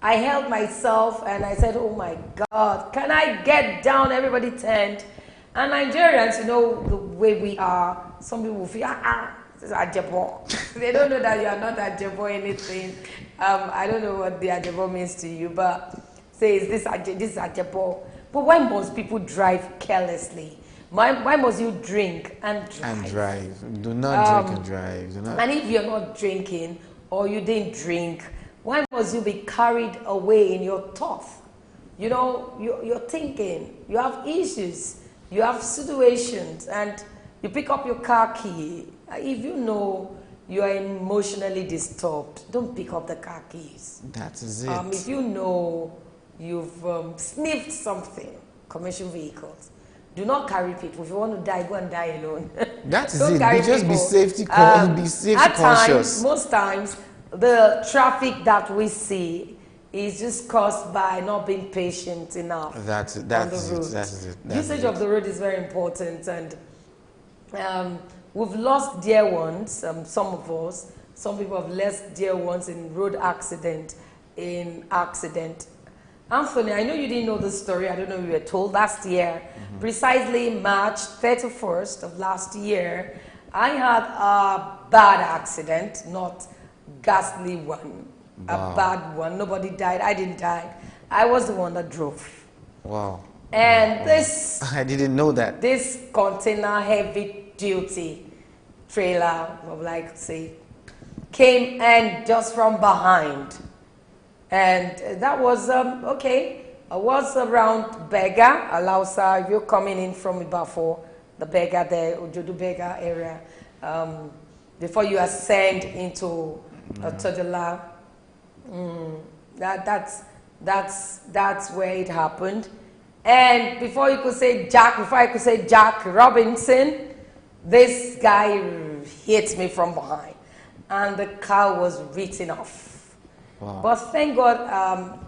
I held myself and I said, oh my God, can I get down? Everybody turned. And Nigerians, you know the way we are, some people feel, this is Ajebo. They don't know that you are not Ajebo anything. I don't know what the Ajebo means to you, but say, this is Ajebo. But why must people drive carelessly? Why must you drink and drive? And drive. Do not drink and drive. And if you're not drinking or you didn't drink, why must you be carried away in your thoughts? You know, you're thinking, you have issues, you have situations, and you pick up your car key. If you know you are emotionally disturbed, don't pick up the car keys. That is it. If you know you've sniffed something, commercial vehicles, do not carry people. If you want to die, go and die alone. That is Don't it. carry Just people. be safety, be safety at conscious. Times, most times, the traffic that we see is just caused by not being patient enough on the road. That's it. Usage of the road is very important, and we've lost dear ones. Some of us, some people have lost dear ones in road accident. Anthony, I know you didn't know this story. I don't know if you were told last year. Precisely March 31st of last year, I had a bad accident, not ghastly one, Wow. a bad one. Nobody died. I didn't die. I was the one that drove. Wow. And this I didn't know that. this container heavy duty trailer, I would like to say, came and just from behind. And that was, okay, I was around Bega, Alausa, if you're coming in from Ibafo, the Bega there, Ojodu Bega area, before you ascend into Todela, that's where it happened. And before I could say Jack Robinson, this guy hit me from behind, and the car was written off. Wow. But thank God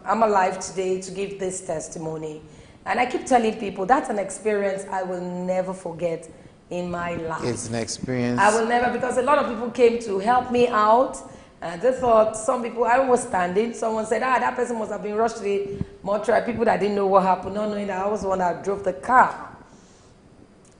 I'm alive today to give this testimony. And I keep telling people that's an experience I will never forget in my life. It's an experience. I will never, because a lot of people came to help me out. And they thought, some people, I was standing, someone said, that person must have been rushed to the mortuary. People that didn't know what happened, not knowing that I was the one that drove the car.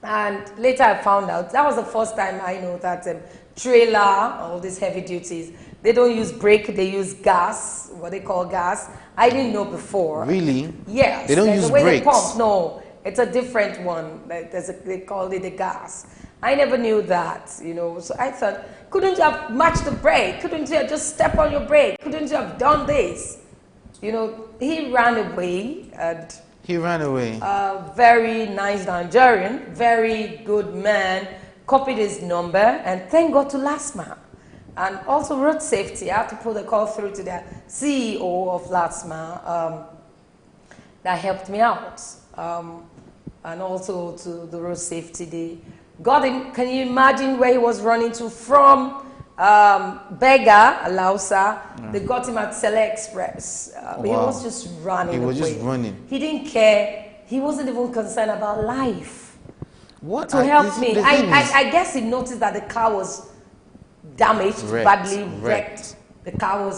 And later I found out, that was the first time I know that trailer, all these heavy duties, they don't use brake, they use gas, what they call gas. I didn't know before. Really? Yes. They don't use the way brakes? They pump. No, it's a different one. They call it the gas. I never knew that, So I thought, couldn't you have matched the brake? Couldn't you have just step on your brake? Couldn't you have done this? He ran away. And He ran away. a very nice Nigerian, very good man, copied his number, and thank God to LASMA. And also road safety. I have to put the call through to the CEO of LASMA that helped me out. And also to the road safety. They got him. Can you imagine where he was running to from Bega, Alausa? They got him at Sele Express. He was just running He was away. just running. He didn't care. He wasn't even concerned about life. What? To help me. I guess he noticed that the car was damaged, badly wrecked. The car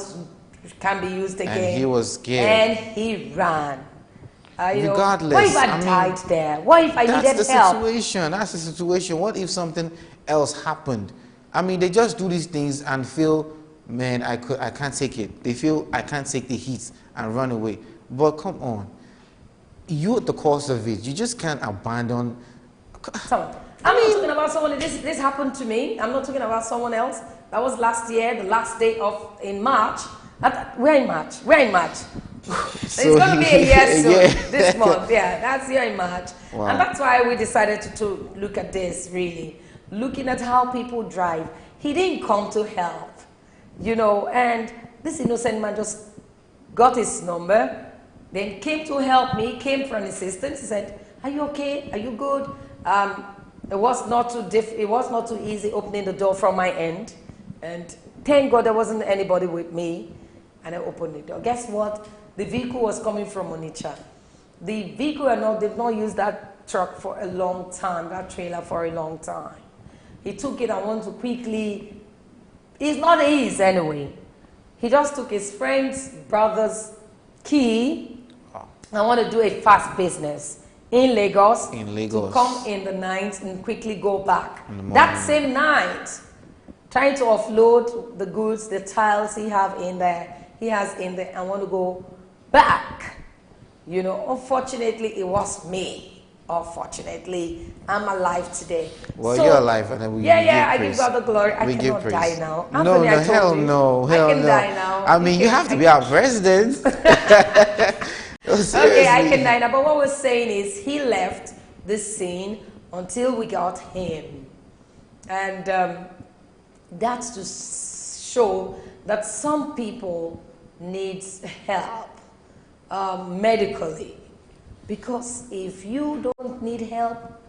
can be used again. And he was scared. And he ran. Regardless, what if I died there? What if I needed help? That's the situation. What if something else happened? They just do these things and feel, man, I can't take it. They feel I can't take the heat and run away. But come on, you're at the cause of it. You just can't abandon. I'm not talking about someone. This happened to me. I'm not talking about someone else. That was last year, the last day in March. We're in March. It's going to be a year soon, this month. Yeah, that's here in March. Wow. And that's why we decided to look at this, really. Looking at how people drive. He didn't come to help, and this innocent man just got his number, then came to help me, came for an assistance. He said, are you okay? Are you good? It was not too easy opening the door from my end. And thank God there wasn't anybody with me. And I opened the door. Guess what? The vehicle was coming from Onitsha. The vehicle, they've not used that truck for a long time, that trailer for a long time. He took it and wanted to quickly, it's not his anyway. He just took his friend's brother's key and wanted to do a fast business in Lagos. To come in the night and quickly go back. That same night, trying to offload the goods, the tiles he has in there, and want to go back. Unfortunately, it was me. Unfortunately, I'm alive today. Well, you're alive, and then we I give God the glory. I cannot die now. Anthony, hell no. I can die now. You have to be our president. Okay, I can die now. But what we're saying is, he left the scene until we got him, and That's to show that some people need help medically. Because if you don't need help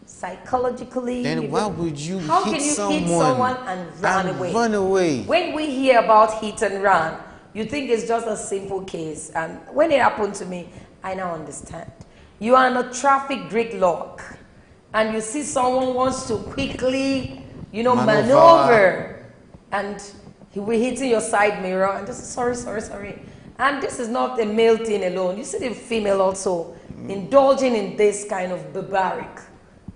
psychologically, then why would you how hit can you someone hit someone and run away? Run away. When we hear about hit and run, you think it's just a simple case. And when it happened to me, I now understand. You are in a traffic gridlock, and you see someone wants to quickly, maneuver, and he will hit your side mirror and just sorry. And this is not a male thing alone. You see the female also indulging in this kind of barbaric.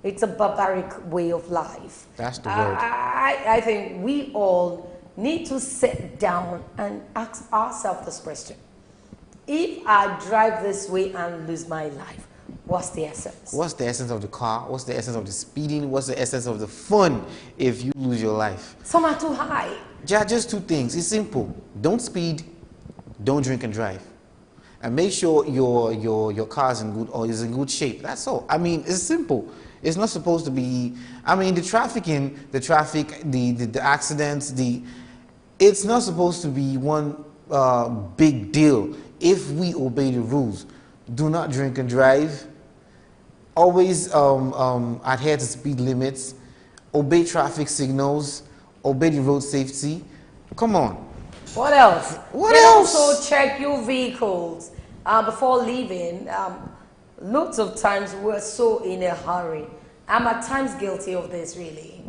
It's a barbaric way of life. That's the word. I think we all need to sit down and ask ourselves this question. If I drive this way and lose my life, what's the essence? What's the essence of the car? What's the essence of the speeding? What's the essence of the fun if you lose your life? Some are too high. Just two things. It's simple. Don't speed, don't drink and drive. And make sure your car is in good shape. That's all. I mean, it's simple. It's not supposed to be, the trafficking, the accidents, it's not supposed to be one big deal if we obey the rules. Do not drink and drive. Always adhere to speed limits. Obey traffic signals. Obey the road safety. Come on. What else? What else? Also check your vehicles before leaving. Lots of times we're so in a hurry. I'm at times guilty of this, really.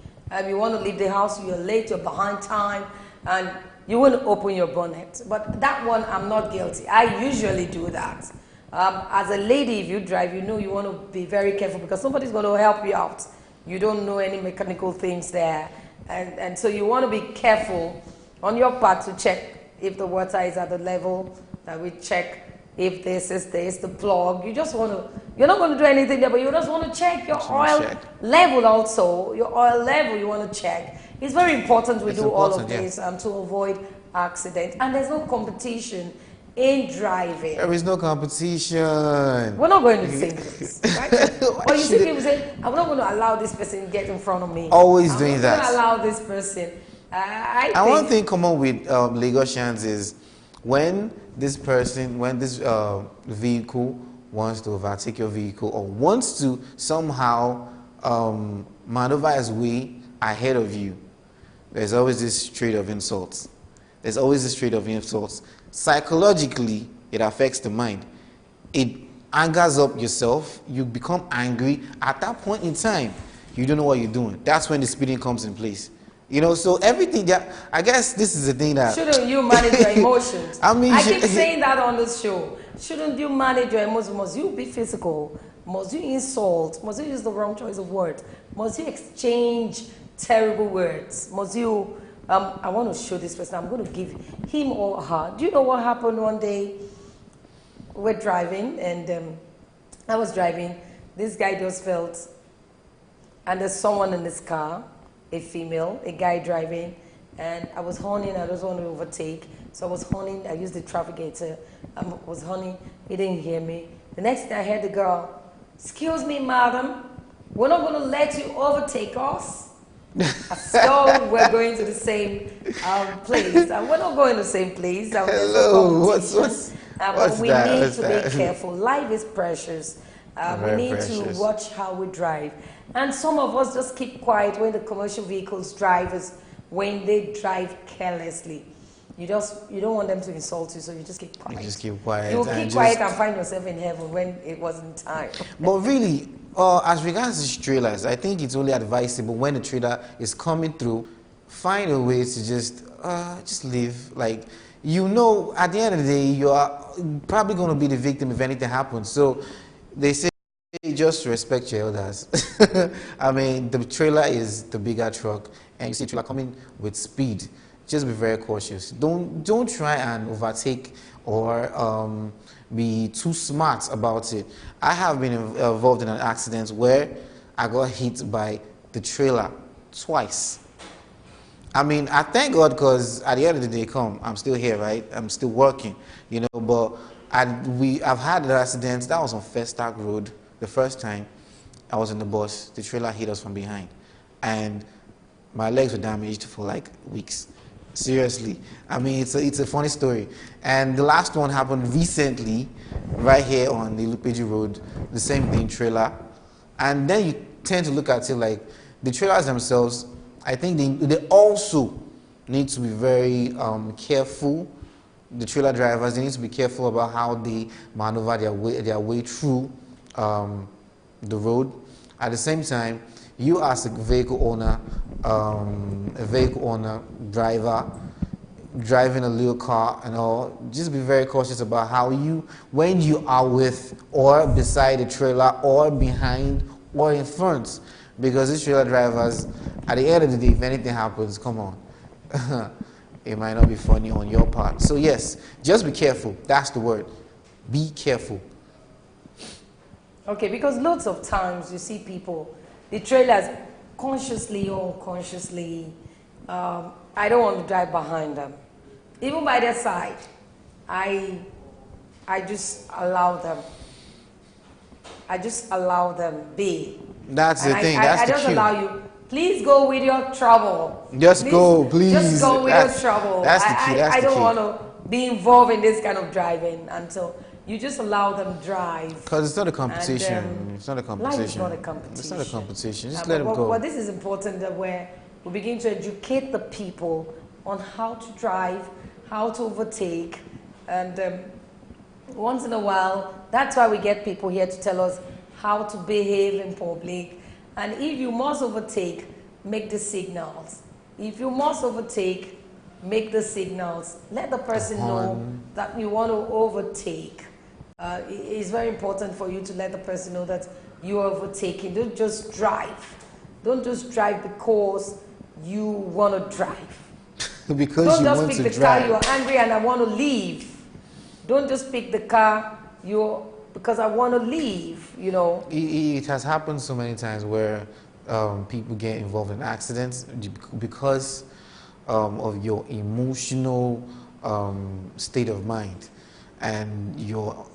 You want to leave the house, you're late, you're behind time, and you want to open your bonnet. But that one, I'm not guilty. I usually do that. As a lady, if you drive, you want to be very careful because somebody's going to help you out. You don't know any mechanical things there. And so you want to be careful on your part to check if the water is at the level that we check. If this is the plug, you're not going to do anything there, but you just want to check your oil level also. Your oil level you want to check. It's very important we do all of this to avoid accidents. And there's no competition in driving. There is no competition. We're not going to sing this, right? Or you see people say, I'm not going to allow this person to get in front of me. Always doing that. I'm not going to allow this person. And one thing common with Lagosians is when this vehicle wants to overtake your vehicle or wants to somehow maneuver his way ahead of you, there's always this trade of insults. Psychologically, it affects the mind. It angers up yourself. You become angry. At that point in time, you don't know what you're doing. That's when the speeding comes in place. So everything that, I guess this is the thing that... Shouldn't you manage your emotions? I keep saying that on this show. Shouldn't you manage your emotions? Must you be physical? Must you insult? Must you use the wrong choice of words? Must you exchange terrible words? Must you... I want to show this person. I'm going to give him or her. Do you know what happened one day? We're driving, and I was driving. This guy just felt, and there's someone in this car, a female, a guy driving, and I was horning. I just want to overtake, so I was horning. I used the traffic gator. I was horning. He didn't hear me. The next thing I heard the girl, "Excuse me, madam, we're not going to let you overtake us." So we're going to the same place. We're not going to the same place. Hello, what's but we that? need to be careful. Life is precious. We need to watch how we drive. And some of us just keep quiet when the commercial vehicles drivers, when they drive carelessly. You don't want them to insult you, so you just keep quiet. You just keep quiet. You'll keep quiet and find yourself in heaven when it wasn't time. But really, as regards to trailers, I think it's only advisable when the trailer is coming through, find a way to just leave. Like, at the end of the day, you are probably going to be the victim if anything happens. So they say just respect your elders. The trailer is the bigger truck, and you see a trailer coming with speed. Just be very cautious. Don't try and overtake or be too smart about it. I have been involved in an accident where I got hit by the trailer twice. I thank God because at the end of the day, I'm still here, right? I'm still working, But I've had an accident. That was on Festac Road. The first time I was in the bus, the trailer hit us from behind, and My legs were damaged for like weeks. Seriously. I mean, it's a funny story. And the last one happened recently, right here on the Lupeji Road. The same thing, trailer. And then you tend to look at it like the trailers themselves, I think they also need to be very careful. The trailer drivers, they need to be careful about how they maneuver their way through the road. At the same time, you as a vehicle owner, driver, driving a little car and all, just be very cautious about how when you are with or beside a trailer or behind or in front. Because these trailer drivers, at the end of the day, if anything happens, come on. It might not be funny on your part. So yes, just be careful. That's the word. Be careful. Okay, because lots of times you see people, the trailers, consciously or unconsciously, I don't want to drive behind them. Even by their side, I just allow them. I just allow them be. That's the thing. That's I the just cue. allow you. Please go with your trouble. Just go, please. Just go with your trouble. That's the key. I don't want to be involved in this kind of driving until you just allow them drive. Because it's not a competition. And, it's not a competition. Life is not a competition. It's not a competition. Just let them go. But this is important that we begin to educate the people on how to drive, how to overtake, and once in a while, that's why we get people here to tell us how to behave in public. And if you must overtake, make the signals. If you must overtake, make the signals. Let the person know that you want to overtake. It's very important for you to let the person know that you are overtaking. Don't just drive. Don't just drive because you want to drive. Because don't you just want pick to the drive. car, you're angry and I want to leave. Don't just pick the car, because I want to leave, you know. It has happened so many times where people get involved in accidents because of your emotional state of mind and your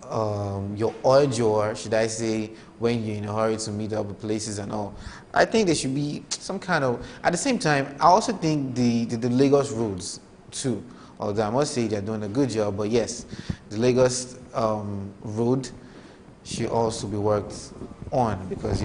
urge, or should I say, when you're in a hurry to meet up with places and all. I think there should be some kind of, at the same time, I also think the Lagos roads too, although I must say they're doing a good job, but yes, the Lagos road should also be worked on because,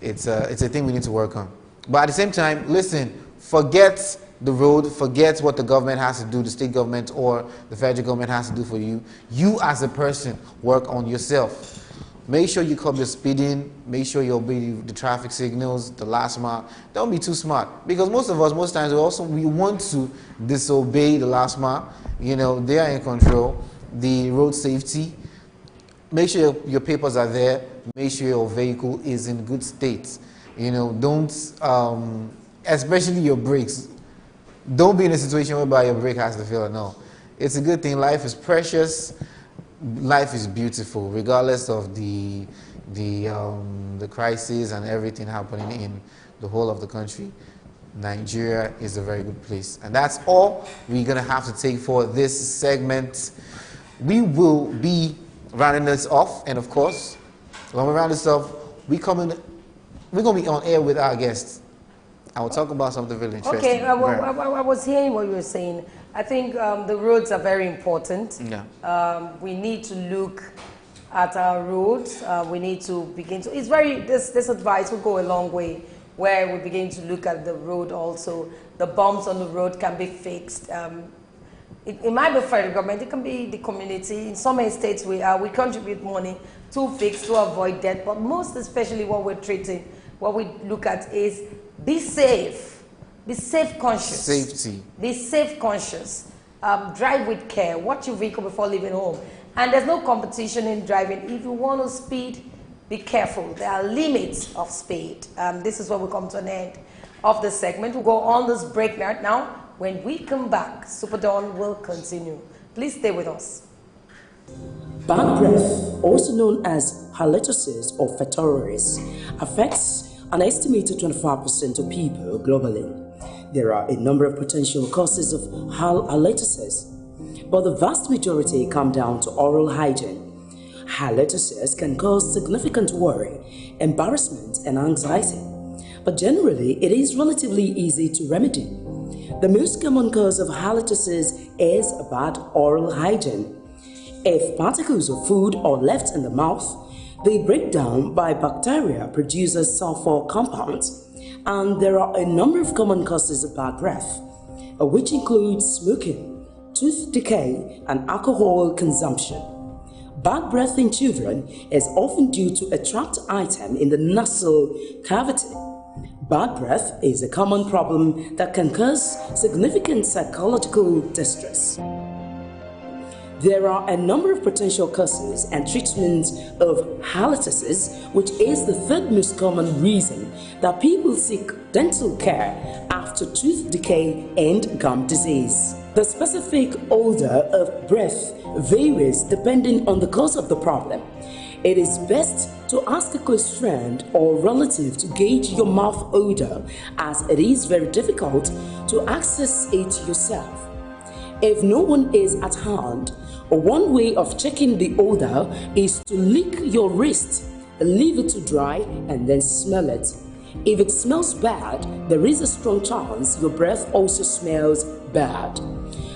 it's a thing we need to work on. But at the same time, listen, forget the road, forget what the government has to do, the state government or the federal government has to do for you. You as a person, work on yourself. Make sure you curb your speeding, make sure you obey the traffic signals, the last mile. Don't be too smart, because most of us, most times, we want to disobey the last mile. You know, they are in control. The road safety, make sure your papers are there, make sure your vehicle is in good state. You know, don't, especially your brakes. Don't be in a situation whereby your brake has to fail. No, it's a good thing. Life is precious. Life is beautiful, regardless of the crisis and everything happening in the whole of the country. Nigeria is a very good place, and that's all we're gonna have to take for this segment. We will be rounding this off, and of course, when we round this off, we're gonna be on air with our guests. I will talk about something really interesting. Okay, I was hearing what you were saying. I think the roads are very important. Yeah. We need to look at our roads. We need to begin to, this advice will go a long way, where we begin to look at the road also. The bumps on the road can be fixed. It might be federal government, it can be the community. In some states we contribute money to fix, to avoid death, but most especially what we're treating, what we look at is be safe. Be safe conscious. Safety. Be safe conscious. Drive with care. Watch your vehicle before leaving home. And there's no competition in driving. If you want to speed, be careful. There are limits of speed. This is where we come to an end of the segment. We'll go on this break right now. When we come back, SuperDawn will continue. Please stay with us. Bad breath, also known as halitosis or fetoris, affects an estimated 25% of people globally. There are a number of potential causes of halitosis, but the vast majority come down to oral hygiene. Halitosis can cause significant worry, embarrassment, and anxiety. but generally it is relatively easy to remedy. The most common cause of halitosis is bad oral hygiene. If particles of food are left in the mouth, they break down by bacteria producing sulfur compounds, and there are a number of common causes of bad breath, which include smoking, tooth decay, and alcohol consumption. Bad breath in children is often due to a trapped item in the nasal cavity. Bad breath is a common problem that can cause significant psychological distress. There are a number of potential causes and treatments of halitosis, which is the third most common reason that people seek dental care after tooth decay and gum disease. The specific odor of breath varies depending on the cause of the problem. It is best to ask a close friend or relative to gauge your mouth odor, as it is very difficult to access it yourself. If no one is at hand, one way of checking the odor is to lick your wrist, leave it to dry, and then smell it. If it smells bad, there is a strong chance your breath also smells bad.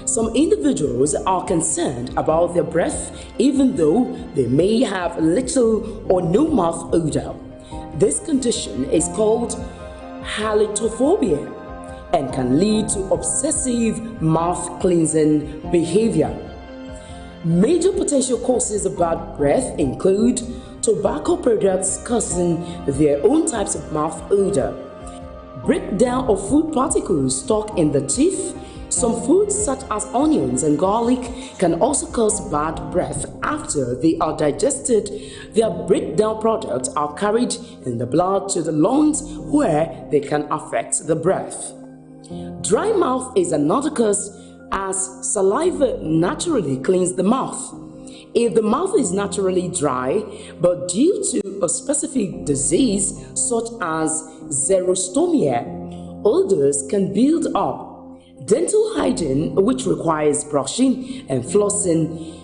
Some individuals are concerned about their breath even though they may have little or no mouth odor. This condition is called halitophobia and can lead to obsessive mouth cleansing behavior. Major potential causes of bad breath include tobacco products causing their own types of mouth odor, breakdown of food particles stuck in the teeth. Some foods such as onions and garlic can also cause bad breath after they are digested. Their breakdown products are carried in the blood to the lungs where they can affect the breath. Dry mouth is another cause, as saliva naturally cleans the mouth. If the mouth is naturally dry, but due to a specific disease such as xerostomia, odors can build up. Dental hygiene, which requires brushing and flossing,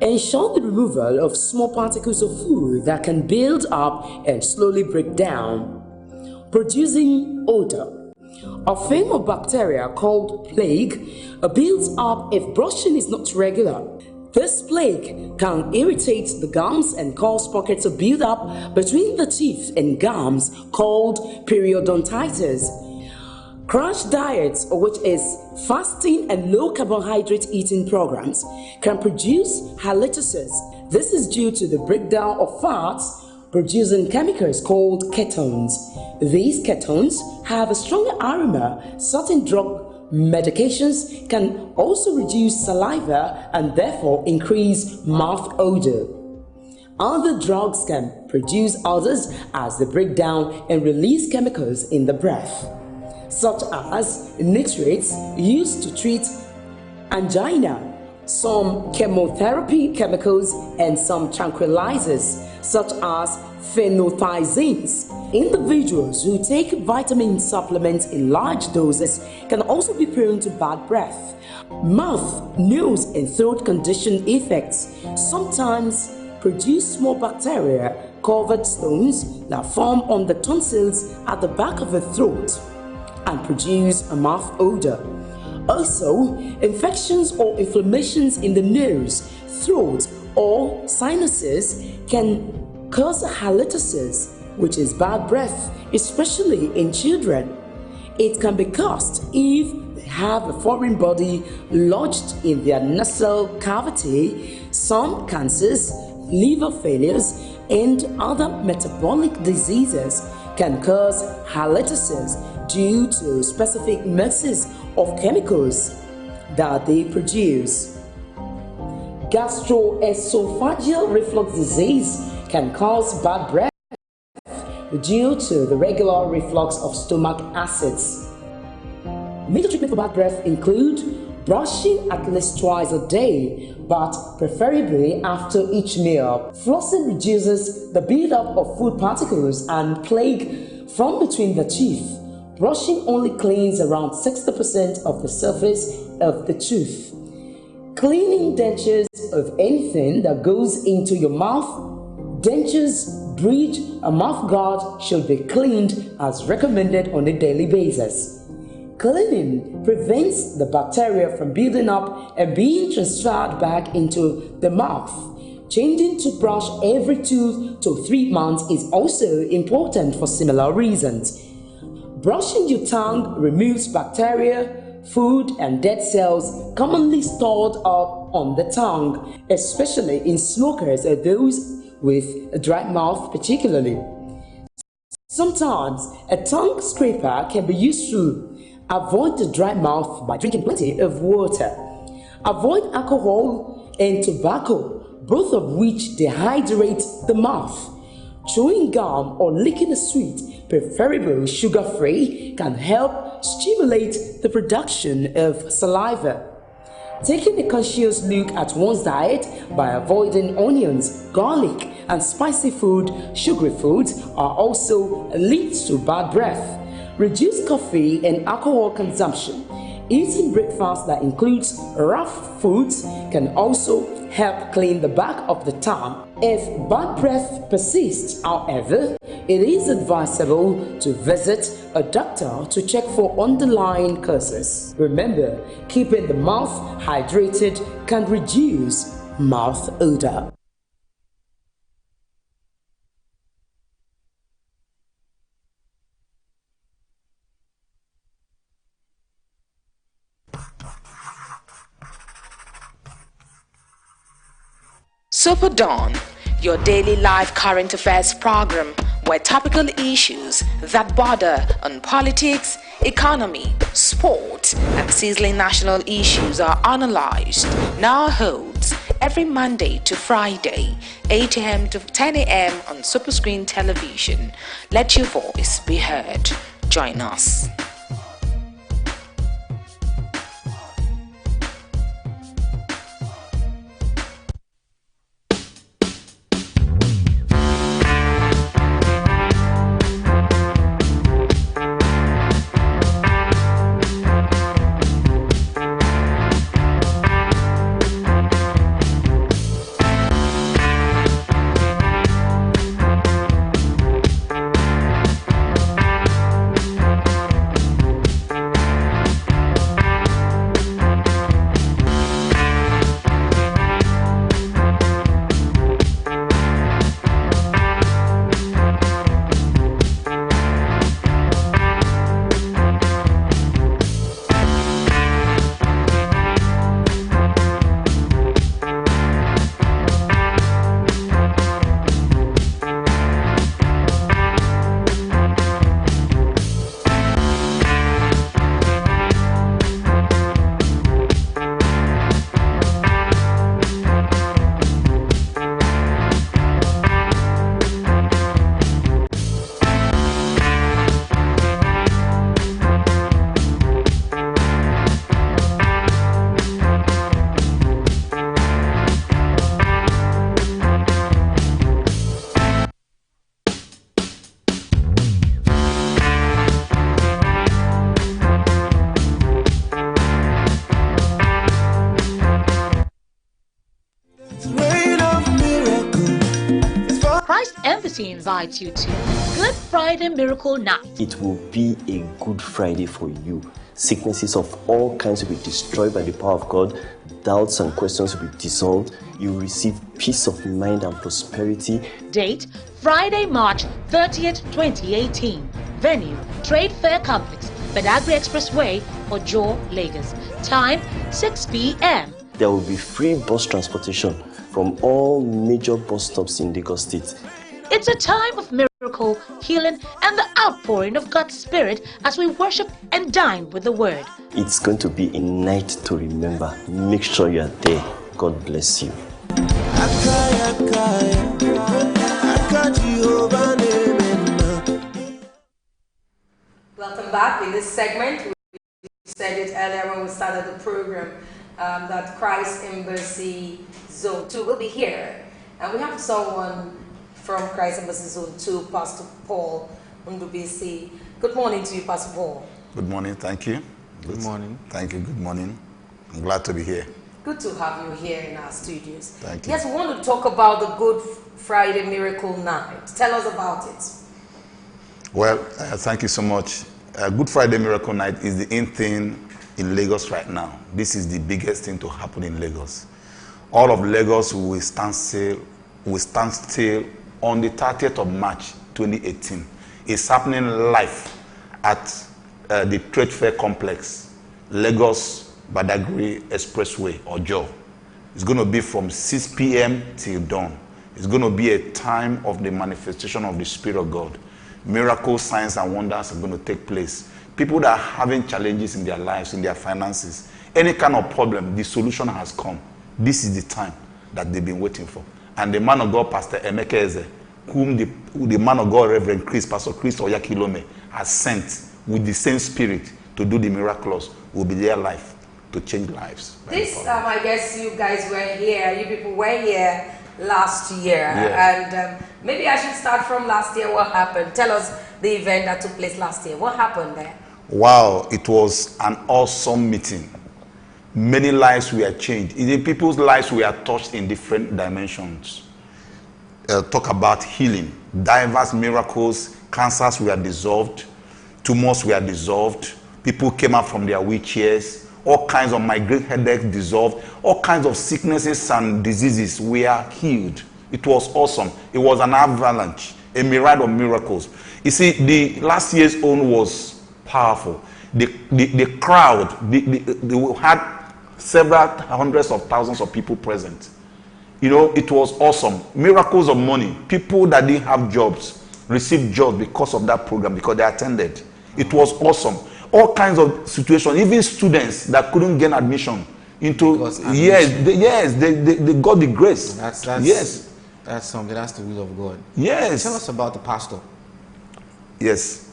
ensure the removal of small particles of food that can build up and slowly break down, producing odor. A form of bacteria called plague builds up if brushing is not regular. This plague can irritate the gums and cause pockets of build-up between the teeth and gums called periodontitis. Crash diets, which is fasting and low carbohydrate eating programs, can produce halitosis. This is due to the breakdown of fats producing chemicals called ketones. These ketones have a stronger aroma. Certain drug medications can also reduce saliva and therefore increase mouth odor. Other drugs can produce odors as they break down and release chemicals in the breath, such as nitrates used to treat angina, some chemotherapy chemicals, and some tranquilizers such as phenothiazines. Individuals who take vitamin supplements in large doses can also be prone to bad breath. Mouth, nose, and throat condition effects sometimes produce small bacteria covered stones that form on the tonsils at the back of the throat and produce a mouth odor. Also, infections or inflammations in the nose, throat, or sinuses can cause halitosis, which is bad breath, especially in children. It can be caused if they have a foreign body lodged in their nasal cavity. Some cancers, liver failures, and other metabolic diseases can cause halitosis due to specific mixes of chemicals that they produce. Gastroesophageal reflux disease can cause bad breath due to the regular reflux of stomach acids. Major treatment for bad breath include brushing at least twice a day, but preferably after each meal. Flossing reduces the buildup of food particles and plaque from between the teeth. Brushing only cleans around 60% of the surface of the tooth. Cleaning dentures of anything that goes into your mouth. Dentures bridge and mouth guard should be cleaned as recommended on a daily basis. Cleaning prevents the bacteria from building up and being transferred back into the mouth. Changing toothbrush every 2 to 3 months is also important for similar reasons. Brushing your tongue removes bacteria, food, and dead cells commonly stored up on the tongue, especially in smokers or those with a dry mouth particularly. Sometimes a tongue scraper can be useful. Avoid the dry mouth by drinking plenty of water. Avoid alcohol and tobacco, both of which dehydrate the mouth. Chewing gum or licking a sweet, preferably sugar-free, can help stimulate the production of saliva. Taking a conscious look at one's diet by avoiding onions, garlic, and spicy food, sugary foods are also linked to bad breath. Reduce coffee and alcohol consumption. Eating breakfast that includes rough foods can also help clean the back of the tongue. If bad breath persists, however, it is advisable to visit a doctor to check for underlying causes. Remember, keeping the mouth hydrated can reduce mouth odor. SuperDawn, your daily live current affairs program where topical issues that border on politics, economy, sport, and sizzling national issues are analyzed, now holds every Monday to Friday, 8 a.m. to 10 a.m. on Superscreen television. Let your voice be heard. Join us. Invites you to Good Friday Miracle Night. It will be a good Friday for you. Sicknesses of all kinds will be destroyed by the power of God. Doubts and questions will be dissolved. You will receive peace of mind and prosperity. Date, Friday, March 30th, 2018. Venue, Trade Fair Complex, Badagry Expressway, Ojo, Lagos. Time, 6 p.m. There will be free bus transportation from all major bus stops in Lagos State. It's a time of miracle, healing, and the outpouring of God's Spirit as we worship and dine with the Word. It's going to be a night to remember. Make sure you are there. God bless you. Welcome back. In this segment, we said it earlier when we started the program, that Christ Embassy Zone 2 will be here. And we have someone from Christ Embassy Zone 2, Pastor Paul Ndubisi. Good morning to you, Pastor Paul. Good morning, thank you. Good morning. Thank you, good morning. I'm glad to be here. Good to have you here in our studios. Thank you. Yes, we want to talk about the Good Friday Miracle Night. Tell us about it. Well, thank you so much. Good Friday Miracle Night is the in thing in Lagos right now. This is the biggest thing to happen in Lagos. All of Lagos will stand still on the 30th of March 2018. It's happening live at the Trade Fair Complex, Lagos Badagry Expressway or Joe. It's going to be from 6 p.m. till dawn. It's going to be a time of the manifestation of the Spirit of God. Miracles, signs, and wonders are going to take place. People that are having challenges in their lives, in their finances, any kind of problem, the solution has come. This is the time that they've been waiting for. And the man of God, Pastor Emeka Eze, whom the man of God, Reverend Pastor Chris Oyakilome, has sent with the same spirit to do the miraculous, will be there live to change lives. This, I guess you guys were here, you people were here last year. Yeah. And maybe I should start from last year. What happened? Tell us the event that took place last year. What happened there? Wow, it was an awesome meeting. Many lives were changed. The people's lives were touched in different dimensions. Talk about healing. Diverse miracles. Cancers were dissolved. Tumors were dissolved. People came out from their wheelchairs. All kinds of migraine headaches dissolved. All kinds of sicknesses and diseases were healed. It was awesome. It was an avalanche, a myriad of miracles. You see, the last year's own was powerful. The crowd, they had several hundreds of thousands of people present. You know, it was awesome. Miracles of money. People that didn't have jobs received jobs because of that program, because they attended. It was awesome. All kinds of situations, even students that couldn't gain admission into, they got the grace. Yes. That's something, that's the will of God. Yes. Tell us about the pastor. Yes.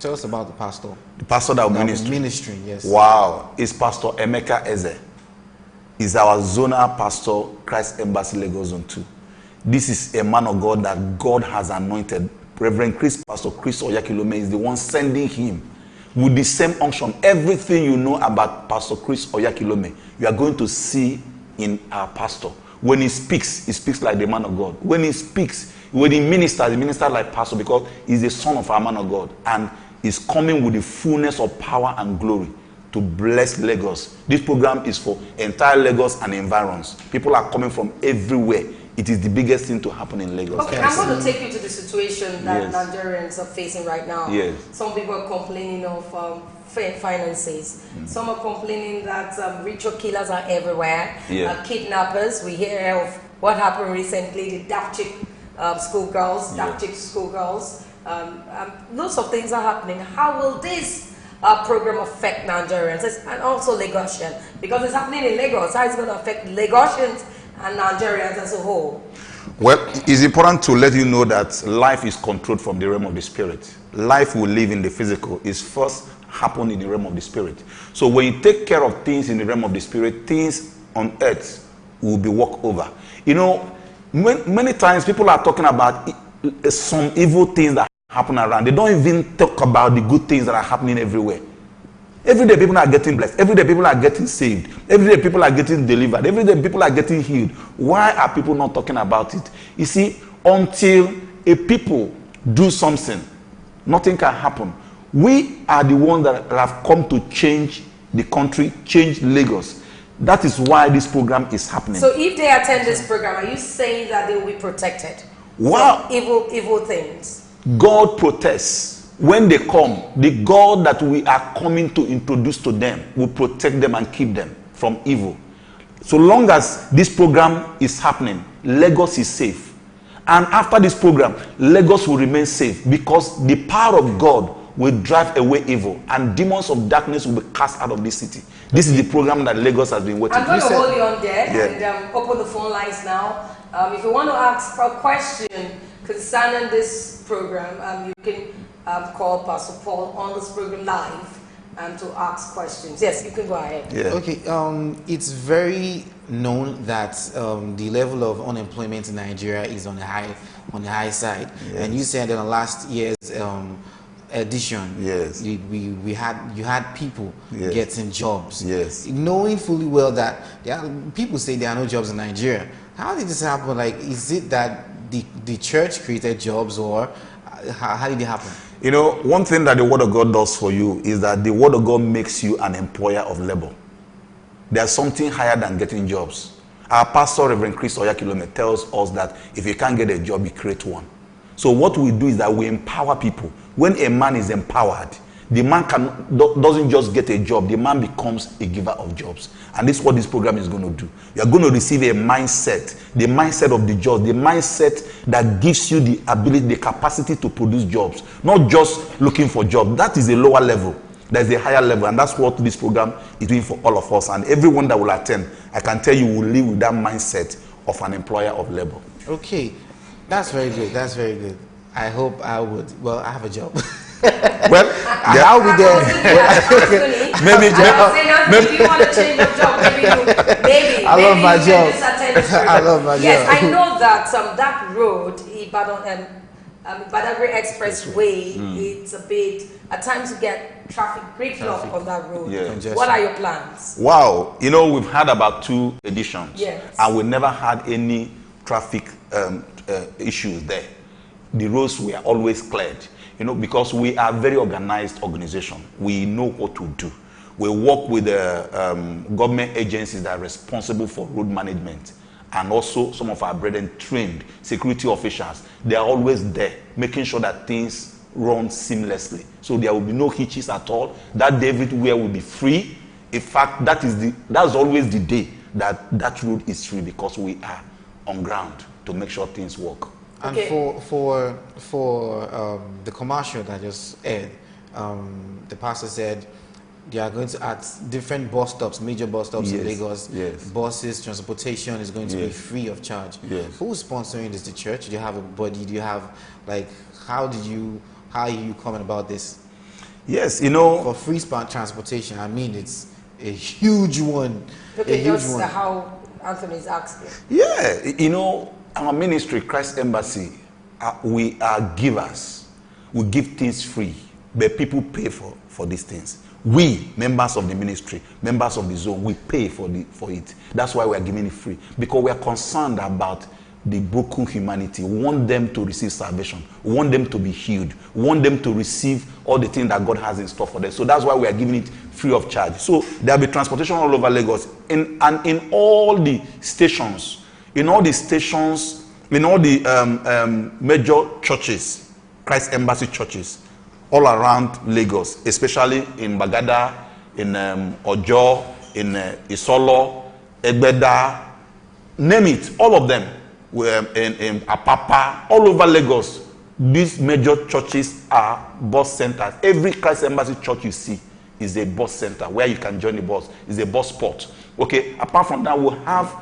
Tell us about the pastor. The pastor that will ministry, yes. Wow. It's Pastor Emeka Eze. He's our zonal pastor, Christ Embassy Lagos Zone 2. This is a man of God that God has anointed. Reverend Pastor Chris Oyakilome is the one sending him with the same unction. Everything you know about Pastor Chris Oyakilome, you are going to see in our pastor. When he speaks like the man of God. When he speaks, when he ministers like pastor, because he's the son of our man of God. And he's coming with the fullness of power and glory to bless Lagos. This program is for entire Lagos and environs. People are coming from everywhere. It is the biggest thing to happen in Lagos. Okay, I'm going to take you to the situation that Nigerians are facing right now. Yes. Some people are complaining of finances. Some are complaining that ritual killers are everywhere. Kidnappers. We hear of what happened recently, the Daft Chick schoolgirls, lots of things are happening. How will this program affect Nigerians and also Lagosians? Because it's happening in Lagos. How is it going to affect Lagosians and Nigerians as a whole? Well, it's important to let you know that life is controlled from the realm of the spirit. Life will live in the physical. It's first happen in the realm of the spirit. So when you take care of things in the realm of the spirit, things on earth will be walked over. You know, many times people are talking about some evil things that happen around. They don't even talk about the good things that are happening everywhere. Every day people are getting blessed. Every day people are getting saved. Every day people are getting delivered. Every day people are getting healed. Why are people not talking about it? You see, until a people do something, nothing can happen. We are the ones that have come to change the country, change Lagos. That is why this program is happening. So if they attend this program, are you saying that they will be protected wow. from evil things? God protects. When they come, the God that we are coming to introduce to them will protect them and keep them from evil. So long as this program is happening, Lagos is safe. And after this program, Lagos will remain safe because the power of God will drive away evil and demons of darkness will be cast out of this city. This is the program that Lagos has been waiting for. I'm going to hold you on there and open the phone lines now. If you want to ask a question concerning this program, you can call Pastor Paul on this program live to ask questions. Yes, you can go ahead. Yeah. Okay, it's very known that the level of unemployment in Nigeria is on the high side. Yes. And you said that in last year's edition, Yes. you had people Yes. getting jobs. Yes. Knowing fully well that people say there are no jobs in Nigeria. How did this happen? Like, is it that the church created jobs, or how did it happen? You know, one thing that the Word of God does for you is that the Word of God makes you an employer of labor. There's something higher than getting jobs. Our pastor, Reverend Chris Oyakilome, tells us that if you can't get a job, you create one. So what we do is that we empower people. When a man is empowered, the man doesn't just get a job, the man becomes a giver of jobs. And this is what this program is going to do. You are going to receive a mindset, the mindset of the jobs, the mindset that gives you the ability, the capacity to produce jobs. Not just looking for jobs. That is a lower level. There's a higher level, and that's what this program is doing for all of us. And everyone that will attend, I can tell you, will live with that mindset of an employer of labor. Okay, that's very good. That's very good. I hope I would. Well, I have a job. Well, I'll be there. Maybe if you want to change your job, maybe I love my job. I love my Yes, job. I know that that road, Ibadan, Badagry Expressway, it's a bit, at times you get traffic gridlock on that road. Yeah. What are your plans? Wow, you know, we've had about 2 editions, Yes. and we never had any traffic issues there. The roads were always cleared, you know, because we are a very organized organization. We know what to do. We work with the government agencies that are responsible for road management, and also some of our brethren trained security officials. They are always there, making sure that things run seamlessly. So there will be no hitches at all. That day everywhere will be free. In fact, that's always the day that road is free, because we are on ground to make sure things work. And Okay. for the commercial that just aired, the pastor said they are going to add different bus stops, major bus stops in Lagos. Yes. Buses, transportation is going to be free of charge. Yes. Who's sponsoring this? The church? Do you have a body? Do you have, like, how are you coming about this? Yes, you know, For free transportation, I mean, it's a huge one. Okay, a huge just one. how Anthony is asking. yeah, you know, our ministry, Christ Embassy, we are givers. We give things free, but people pay for these things. We, members of the ministry, members of the zone, we pay for it. That's why we are giving it free, because we are concerned about the broken humanity. We want them to receive salvation. We want them to be healed. We want them to receive all the things that God has in store for them. So that's why we are giving it free of charge. So there will be transportation all over Lagos, and in all the stations, in all the major churches, Christ Embassy churches, all around Lagos, especially in Bagada, in Ojo, in Isolo, Egbeda, name it, all of them, in Apapa, all over Lagos. These major churches are bus centers. Every Christ Embassy church you see is a bus center where you can join the bus. It's a bus spot. Okay. Apart from that, we'll have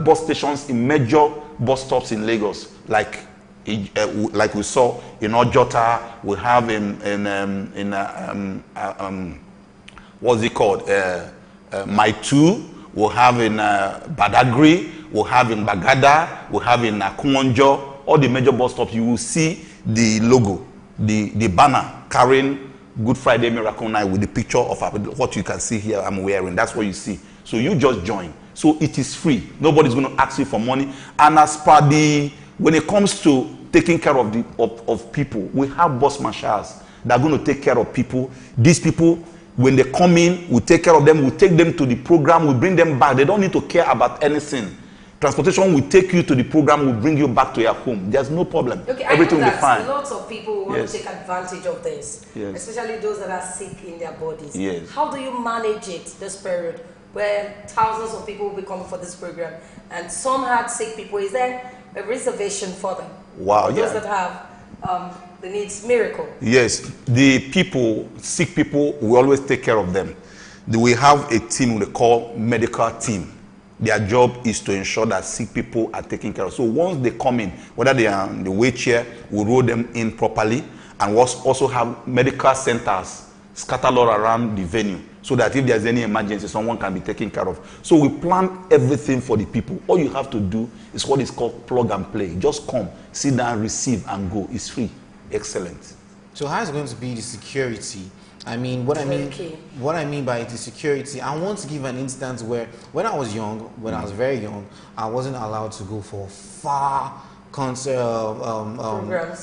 bus stations in major bus stops in Lagos, like we saw in Ojota. We have in what's it called? Maitu. We'll have in Badagry. We'll have in Bagada. We'll have in Kumonjo. All the major bus stops, you will see the logo, the banner carrying Good Friday Miracle Night with the picture of what you can see here I'm wearing. That's what you see. So you just join. So it is free. Nobody's going to ask you for money. And as per when it comes to taking care of people, we have bus marshals that are going to take care of people. These people, when they come in, we take care of them. We take them to the program. We bring them back. They don't need to care about anything. Transportation will take you to the program, will bring you back to your home. There's no problem. Okay, everything will be fine. Lots of people want to take advantage of this, especially those that are sick in their bodies. Yes. How do you manage it this period where thousands of people will be coming for this program, and some had sick people? Is there a reservation for them? Wow, those that have the needs miracle. Yes, the people, sick people, we always take care of them. We have a team we call medical team. Their job is to ensure that sick people are taken care of. So once they come in, whether they are in the wheelchair, we roll them in properly, and we also have medical centers scattered all around the venue, so that if there's any emergency, someone can be taken care of. So we plan everything for the people. All you have to do is what is called plug and play. Just come, sit down, receive, and go. It's free. Excellent. So how is it going to be the security? I mean, what I mean by the security, I want to give an instance where when I was young, when I was very young, I wasn't allowed to go for far concert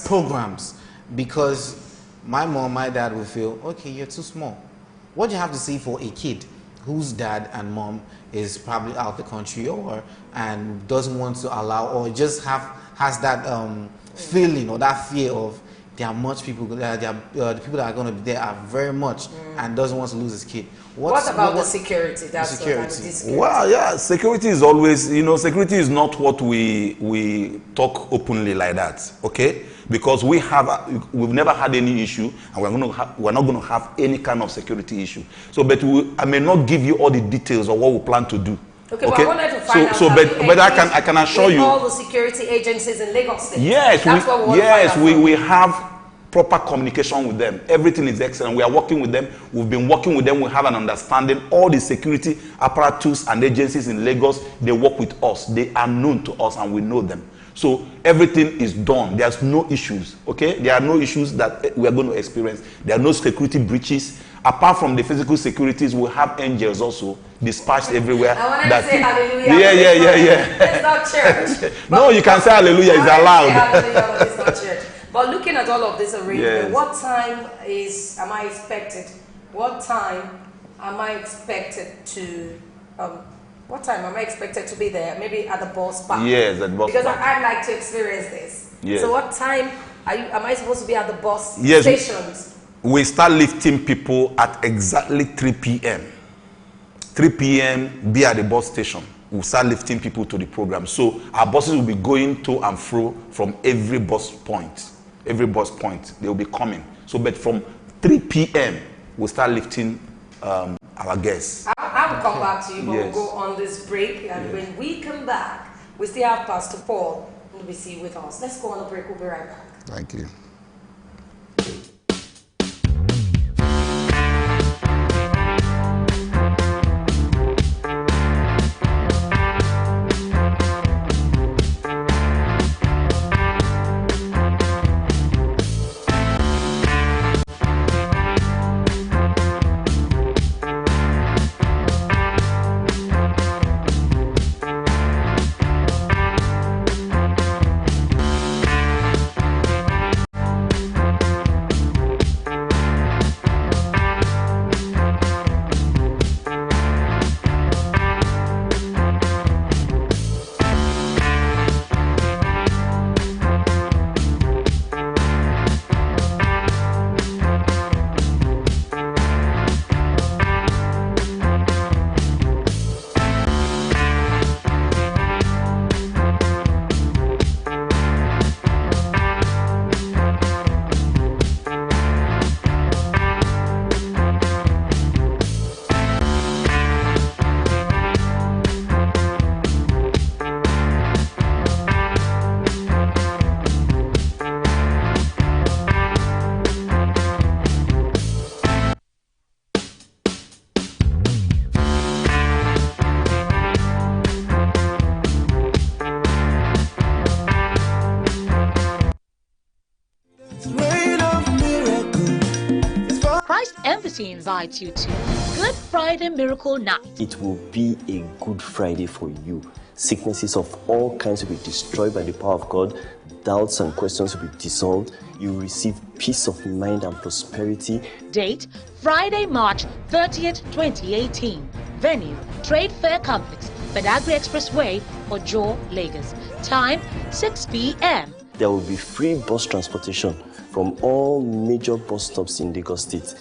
programs because my mom, my dad would feel, okay, you're too small. What do you have to say for a kid whose dad and mom is probably out the country and doesn't want to allow or just has that feeling or that fear of there are much people, the people that are going to be there are very much and doesn't want to lose his kid. What about the security? That's security. Well, yeah, security is always, security is not what we talk openly like that, okay? Because we've never had any issue, and we're not going to have any kind of security issue. So, but I may not give you all the details of what we plan to do. Okay, but I wanted to find out. But I can assure you, all the security agencies in Lagos State. Yes, we have proper communication with them. Everything is excellent. We are working with them. We've been working with them. We have an understanding. All the security apparatus and agencies in Lagos, they work with us. They are known to us, and we know them. So everything is done. There's no issues. Okay, there are no issues that we are going to experience. There are no security breaches. Apart from the physical securities, we have angels also dispatched everywhere. I want to say hallelujah. Yeah. It's not church. No, you can say hallelujah. It's allowed. Hallelujah, but it's not church. But looking at all of this arrangement, what time am I expected? What time am I expected to? What time am I expected to be there? Maybe at the bus park. Yes, at the bus because park. I'd like to experience this. Yes. So what time am I supposed to be at the bus stations? We start lifting people at exactly 3 p.m. 3 p.m. be at the bus station. We'll start lifting people to the program. So our buses will be going to and fro from every bus point. Every bus point, they will be coming. So, but from 3 p.m., we'll start lifting our guests. I will come back to you, but we'll go on this break. And when we come back, we still have Pastor Paul who will be with us. Let's go on a break. We'll be right back. Thank you. Embassy invites you to Good Friday Miracle Night. It will be a good Friday for you. Sicknesses of all kinds will be destroyed by the power of God. Doubts and questions will be dissolved. You will receive peace of mind and prosperity. Date, Friday, March 30th, 2018. Venue, Trade Fair Complex, Badagry Expressway, Ojo, Lagos. Time, 6 p.m. There will be free bus transportation from all major bus stops in Lagos State.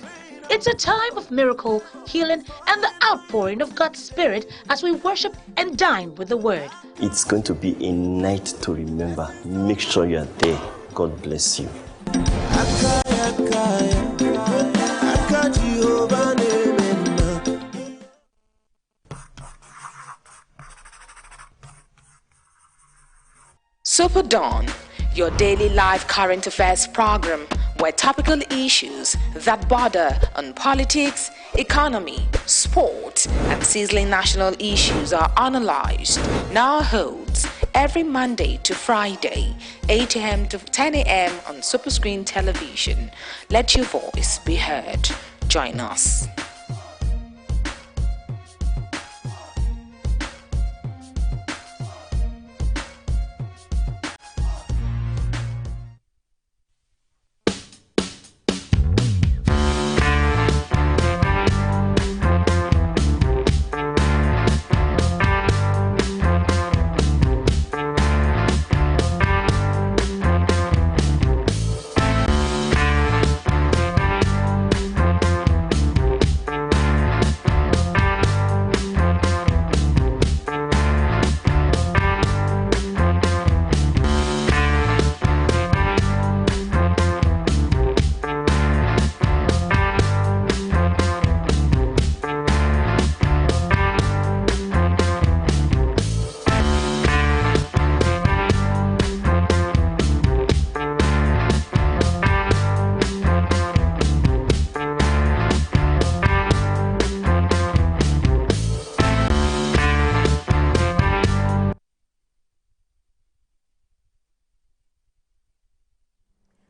It's a time of miracle, healing, and the outpouring of God's Spirit as we worship and dine with the Word. It's going to be a night to remember. Make sure you are there. God bless you. SuperDawn, your daily live current affairs program where topical issues that border on politics, economy, sport, and sizzling national issues are analyzed, now holds every Monday to Friday, 8 a.m. to 10 a.m. on Superscreen Television. Let your voice be heard. Join us.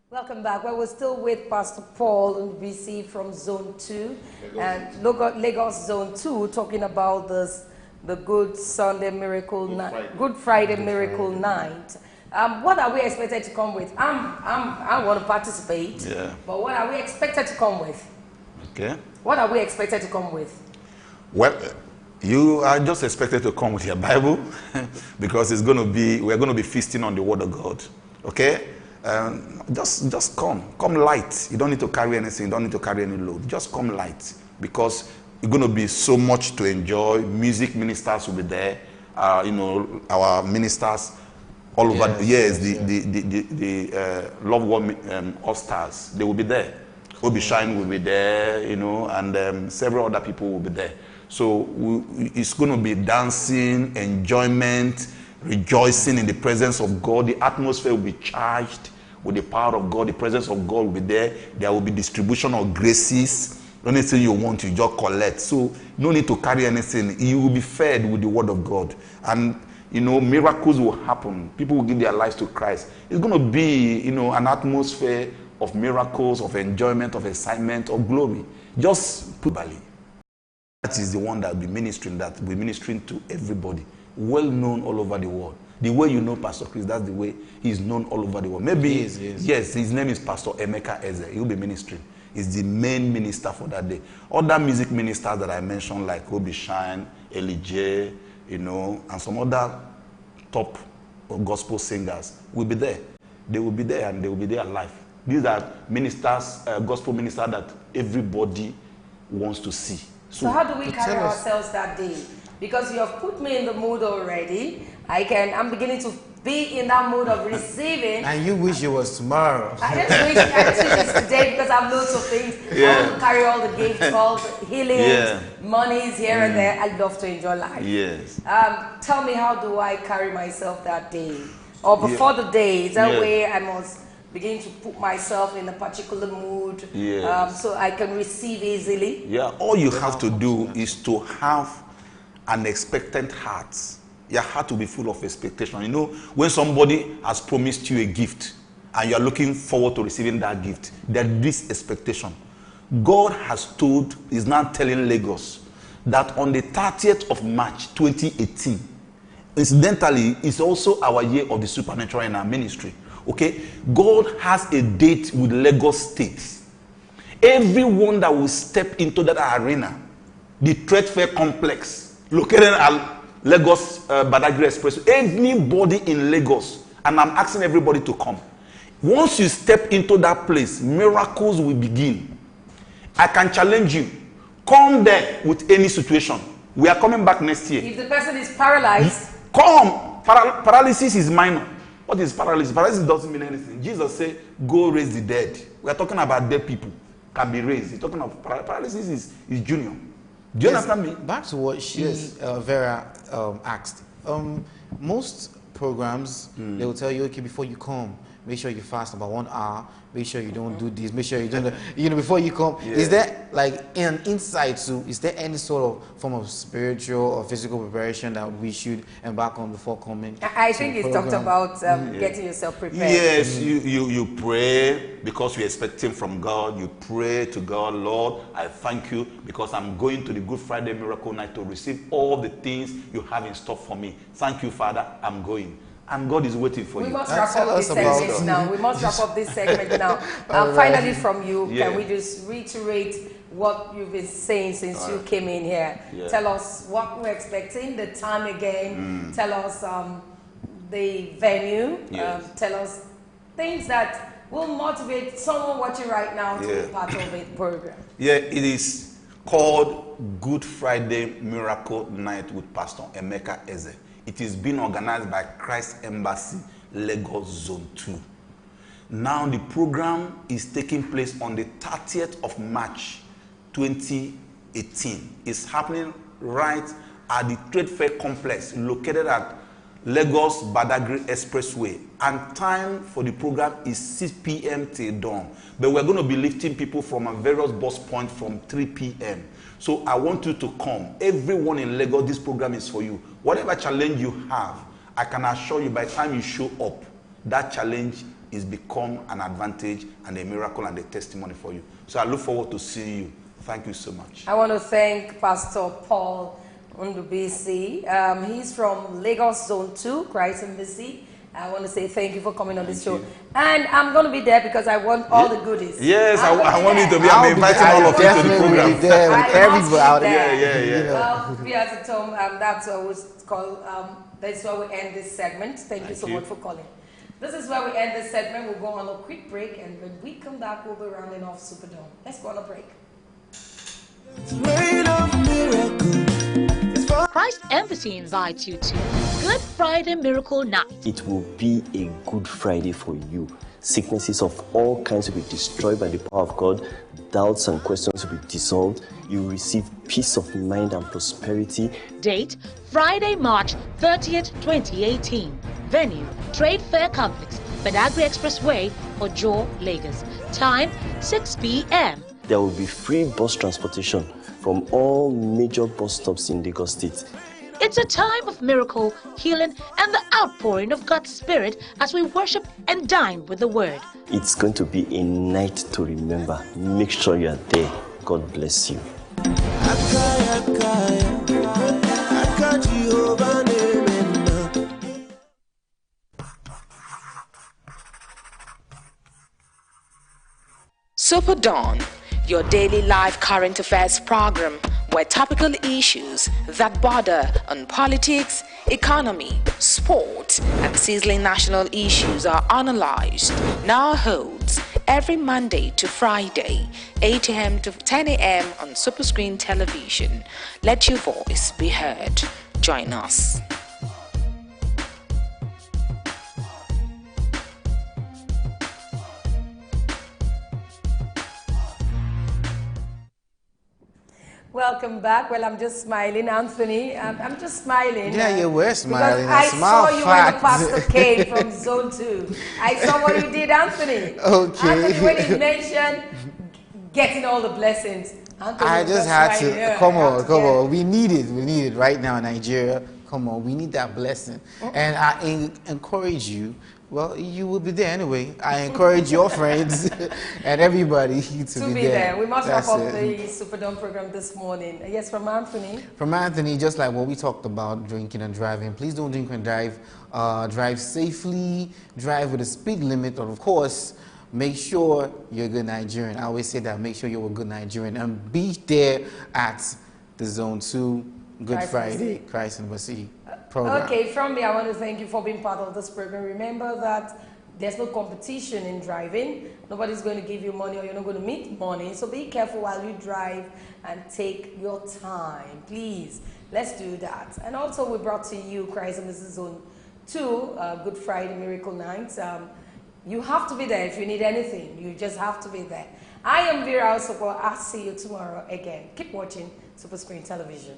Welcome back. Well, we're still with Pastor Paul and BC from Zone 2 and Lagos Zone 2, talking about the Good Sunday Miracle Night, Good Friday Miracle Night. What are we expected to come with? I want to participate. Yeah. But what are we expected to come with? Okay. What are we expected to come with? Well, you are just expected to come with your Bible because we're going to be feasting on the Word of God. Okay. Just come light. You don't need to carry anything. You don't need to carry any load. Just come light, because it's going to be so much to enjoy. Music ministers will be there. Our ministers all over. Yes, the Love One All Stars, they will be there. Obi Shine will be there, and several other people will be there. So it's going to be dancing, enjoyment, rejoicing in the presence of God. The atmosphere will be charged with the power of God. The presence of God will be there. There will be distribution of graces. Anything you want, you just collect. So no need to carry anything. You will be fed with the Word of God. And, miracles will happen. People will give their lives to Christ. It's going to be, an atmosphere of miracles, of enjoyment, of excitement, of glory. Just put Bali. That is the one that will be ministering to everybody. Well known all over the world. The way you know Pastor Chris, that's the way he's known all over the world. Maybe, yes, his name is Pastor Emeka Eze. He'll be ministering. He's the main minister for that day. Other music ministers that I mentioned, like Obi Shine, Eli J, and some other top gospel singers will be there. They will be there, and they will be there live. These are ministers, gospel ministers that everybody wants to see. So how do we carry ourselves that day? Because you have put me in the mood already. I'm beginning to be in that mood of receiving. And you wish it was tomorrow. I just wish it's today, because I have loads of things. I want to carry all the gifts, all the healings, monies here and there. I love to enjoy life. Yes. Tell me, how do I carry myself that day? Or before the day? Is that way I must begin to put myself in a particular mood so I can receive easily? Yeah, all you have to do is to have an expectant heart. Your heart will be full of expectation. When somebody has promised you a gift and you are looking forward to receiving that gift, there is this expectation. God is now telling Lagos that on the 30th of March 2018, incidentally, is also our year of the supernatural in our ministry. Okay, God has a date with Lagos State. Everyone that will step into that arena, the Trade Fair Complex, located at Lagos Badagry Express, anybody in Lagos, and I'm asking everybody to come. Once you step into that place, miracles will begin. I can challenge you. Come there with any situation. We are coming back next year. If the person is paralyzed, come. Paralysis is minor. What is paralysis? Paralysis doesn't mean anything. Jesus said, go raise the dead. We are talking about dead people can be raised. He's talking about paralysis is junior. Do you understand me? Back to what Vera asked. Most programs, they will tell you, okay, before you come, make sure you fast about 1 hour, make sure you don't do this, make sure you don't, before you come. Is there like an insight to, is there any sort of form of spiritual or physical preparation that we should embark on before coming? I think you talked about getting yourself prepared. Yes, you pray because you're expecting from God. You pray to God, Lord, I thank you because I'm going to the Good Friday Miracle Night to receive all the things you have in store for me. Thank you, Father, I'm going. And God is waiting for you. We must wrap up this segment now. We must wrap up this segment now. Finally, from you, can we just reiterate what you've been saying since you came in here? Yeah. Tell us what we're expecting, the time again. Tell us the venue. Yes. Tell us things that will motivate someone watching right now to be part of the program. Yeah, it is called Good Friday Miracle Night with Pastor Emeka Eze. It is being organized by Christ Embassy, Lagos Zone 2. Now the program is taking place on the 30th of March, 2018. It's happening right at the Trade Fair Complex located at Lagos Badagry Expressway. And time for the program is 6 p.m. till dawn. But we're going to be lifting people from a various bus points from 3 p.m. So I want you to come. Everyone in Lagos, this program is for you. Whatever challenge you have, I can assure you by the time you show up, that challenge is become an advantage and a miracle and a testimony for you. So I look forward to seeing you. Thank you so much. I want to thank Pastor Paul Ndubisi. He's from Lagos Zone 2, Christ Embassy. I want to say thank you for coming on this show. And I'm going to be there because I want all the goodies. Yes, I want you to be. I'm inviting all of you to the program. There with everybody out there. Yeah. Well, we are at home, that's what we call, that's where we end this segment. Thank you so much for calling. This is where we end this segment. We'll go on a quick break, and when we come back, we'll be rounding off SuperDawn. Let's go on a break. Christ Embassy invites you to Good Friday Miracle Night. It will be a good Friday for you. Sicknesses of all kinds will be destroyed by the power of God. Doubts and questions will be dissolved. You will receive peace of mind and prosperity. Date, Friday, March 30th, 2018. Venue, Trade Fair Complex, Badagry Expressway, Ojo, Lagos. Time, 6 p.m. There will be free bus transportation from all major bus stops in Lagos State. It's a time of miracle, healing, and the outpouring of God's Spirit as we worship and dine with the Word. It's going to be a night to remember. Make sure you are there. God bless you. SuperDawn, your daily live current affairs program where topical issues that border on politics, economy, sport, and sizzling national issues are analyzed, now holds every Monday to Friday, 8 a.m. to 10 a.m. on Superscreen Television. Let your voice be heard. Join us. Welcome back. Well, I'm just smiling, Anthony. I'm just smiling. Yeah, you were smiling. I saw you when the pastor came from Zone 2. I saw what you did, Anthony. Okay. Anthony, when you mentioned getting all the blessings, Anthony, I just had to. Come on. We need it right now in Nigeria. Come on, we need that blessing. And I encourage you. Well, you will be there anyway. I encourage your friends and everybody to be there. We must wrap up the SuperDawn program this morning. Yes, from Anthony. From Anthony, just like what we talked about, drinking and driving. Please don't drink and drive. Drive safely. Drive with a speed limit. And of course, make sure you're a good Nigerian. I always say that. Make sure you're a good Nigerian. And be there at the Zone 2 Good Friday Christ Embassy program. Okay, from me, I want to thank you for being part of this program. Remember that there's no competition in driving. Nobody's going to give you money or you're not going to meet money. So be careful while you drive and take your time. Please, let's do that. And also we brought to you Christ Embassy Zone 2 Good Friday Miracle Night. You have to be there if you need anything. You just have to be there. I am Vera Osoko. I'll see you tomorrow again. Keep watching Superscreen Television.